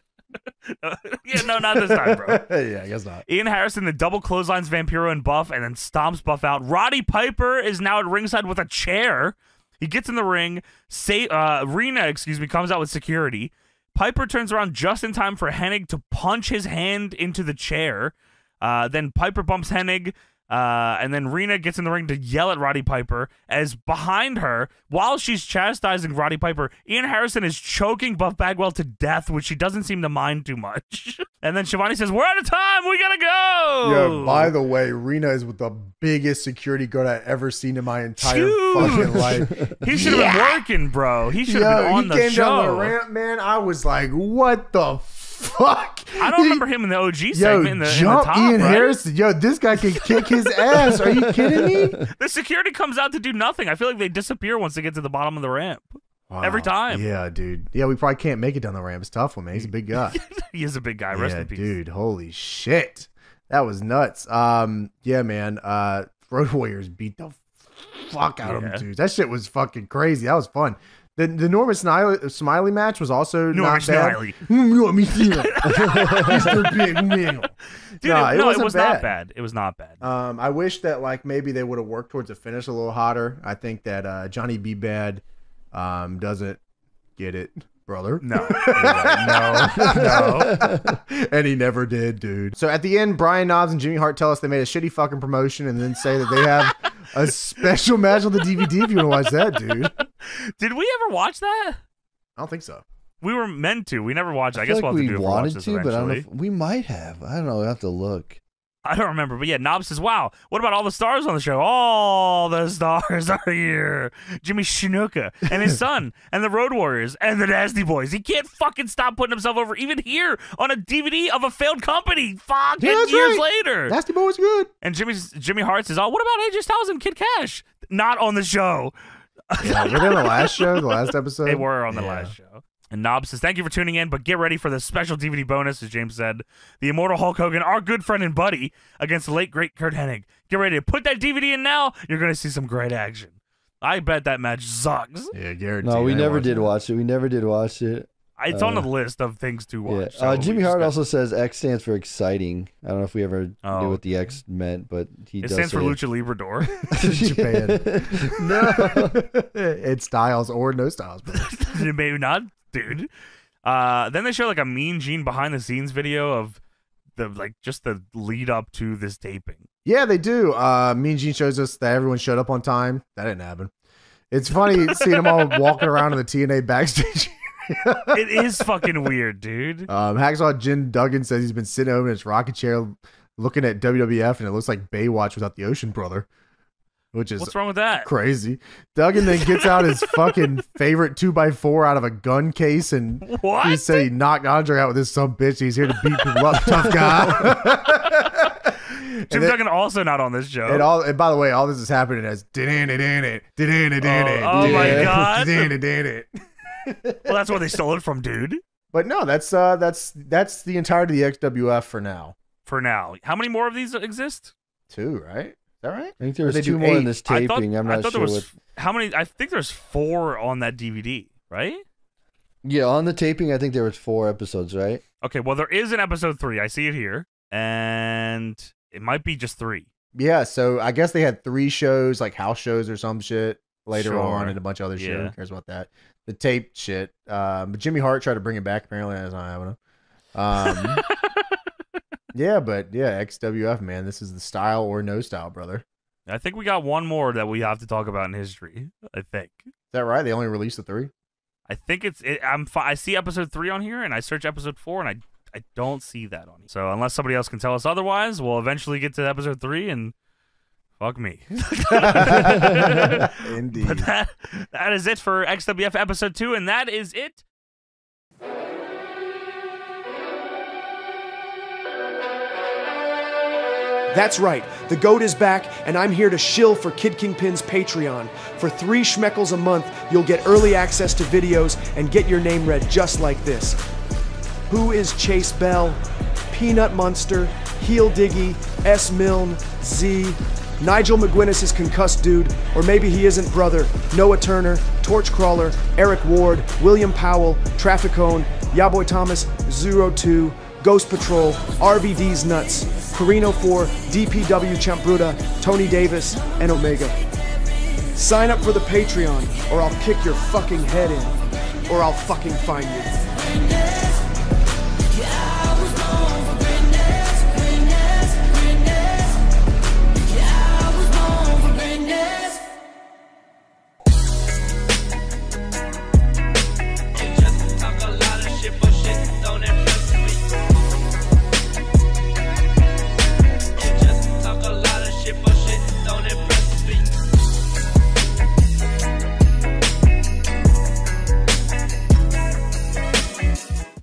Yeah, no, not this time, bro. Yeah, I guess not. Ian Harrison then double clotheslines Vampiro and Buff and then stomps Buff out. Roddy Piper is now at ringside with a chair. He gets in the ring. Reena, comes out with security. Piper turns around just in time for Hennig to punch his hand into the chair. Then Piper bumps Hennig. And then Reena gets in the ring to yell at Roddy Piper as behind her, while she's chastising Roddy Piper, Ian Harrison is choking Buff Bagwell to death, which she doesn't seem to mind too much. And then Shivani says, "We're out of time. We gotta go." Yeah, by the way, Reena is with the biggest security guard I've ever seen in my entire fucking life. He should have been working, bro. He should have been on the show. He came down the ramp, man. I was like, what the fuck? I don't remember him in the OG segment in the top, Ian right? Harrison. Yo, this guy can kick his ass. Are you kidding me? The security comes out to do nothing. I feel like they disappear once they get to the bottom of the ramp. Wow. Every time. Yeah, dude. Yeah, we probably can't make it down the ramp. It's a tough one, man. He's a big guy. He is a big guy. Rest yeah, in peace. Dude, holy shit. That was nuts. Yeah, man. Road Warriors beat the fuck out of them, dude. That shit was fucking crazy. That was fun. The Norman Smiley match was also not bad. Smiley. Mr. Big Man. Dude, it was not bad. It was not bad. I wish that like maybe they would have worked towards a finish a little hotter. I think that Johnny B. Bad doesn't get it, brother. No. No. And he never did, dude. So at the end, Brian Knobbs and Jimmy Hart tell us they made a shitty fucking promotion and then say that they have a special match on the DVD if you want to watch that, dude. Did we ever watch that? I don't think so. We were meant to. We never watched it. I guess like we'll have to do it. We wanted this to, but I don't know eventually. if we might have. I don't know. I have to look. I don't remember, but yeah, Knobbs says, "Wow, what about all the stars on the show? All the stars are here. Jimmy Snuka and his son and the Road Warriors and the Nasty Boys. He can't fucking stop putting himself over even here on a DVD of a failed company fucking years later. Nasty Boy's good." And Jimmy Hart says, "Oh, what about AJ Styles and Kid Cash? Not on the show." Yeah, were they on the last show, the last episode? They were on the last show. And Knobbs says, "Thank you for tuning in, but get ready for the special DVD bonus," as James said. The immortal Hulk Hogan, our good friend and buddy, against the late, great Kurt Hennig. Get ready to put that DVD in now. You're going to see some great action. I bet that match sucks. Yeah, guaranteed. No, we never did watch it. We never did watch it. It's on the list of things to watch. Yeah. So Jimmy Hart also says X stands for exciting. I don't know if we ever knew what the X meant, but it stands for Lucha Librador. Japan. No. It's Styles or no Styles. Maybe not, dude. Then they show like a Mean Gene behind the scenes video of just the lead up to this taping. Yeah, they do. Mean Gene shows us that everyone showed up on time. That didn't happen. It's funny seeing them all walking around in the TNA backstage. It is fucking weird, dude. Hacksaw Jim Duggan says he's been sitting over in his rocking chair looking at WWF and it looks like Baywatch without the Ocean Brother, which is what's wrong with that? Crazy. Duggan then gets out his fucking favorite 2x4 out of a gun case and he said he knocked Andre out with his son bitch. He's here to beat people up, tough guy. Jim Duggan also not on this show. And by the way, all this is happening as oh my god. Well, that's where they stole it from, dude. But no, that's the entirety of the XWF for now. For now. How many more of these exist? 2, right? Is that right? I think there was 2 more in this taping. I'm not sure what. How many? I think there's 4 on that DVD, right? Yeah, on the taping, I think there was 4 episodes, right? Okay, well, there is an episode 3. I see it here. And It might be just 3. Yeah, so I guess they had 3 shows, like house shows or some shit later Sure. on, and a bunch of other shit. Yeah. Who cares about that? The taped shit. But Jimmy Hart tried to bring it back. Apparently, that's not happening. Yeah, but yeah, XWF, man, this is the style or no style, brother. I think we got one more that we have to talk about in history. I think. Is that right? They only released the 3? I think I see episode 3 on here, and I search episode 4, and I don't see that on here. So unless somebody else can tell us otherwise, we'll eventually get to episode 3 and fuck me. Indeed. But that is it for XWF episode 2, and that is it. That's right, the GOAT is back, and I'm here to shill for Kid Kingpin's Patreon. For 3 schmeckles a month, you'll get early access to videos and get your name read just like this. Who is Chase Bell? PeeNutMonSter, HeelDiggy, S. Milne, Z, Nigel McGuinness is concussed dude, or maybe he isn't brother, Noah Turner, TorchCrawler, Eric Ward, William Powell, Trafficcoen, Yaboy Thomas, 02, GhostPatrol, RVDeez Nuts, Corino4 DPWchampbrudda, Tony Davis, and Omega. Sign up for the Patreon, or I'll kick your fucking head in, or I'll fucking find you.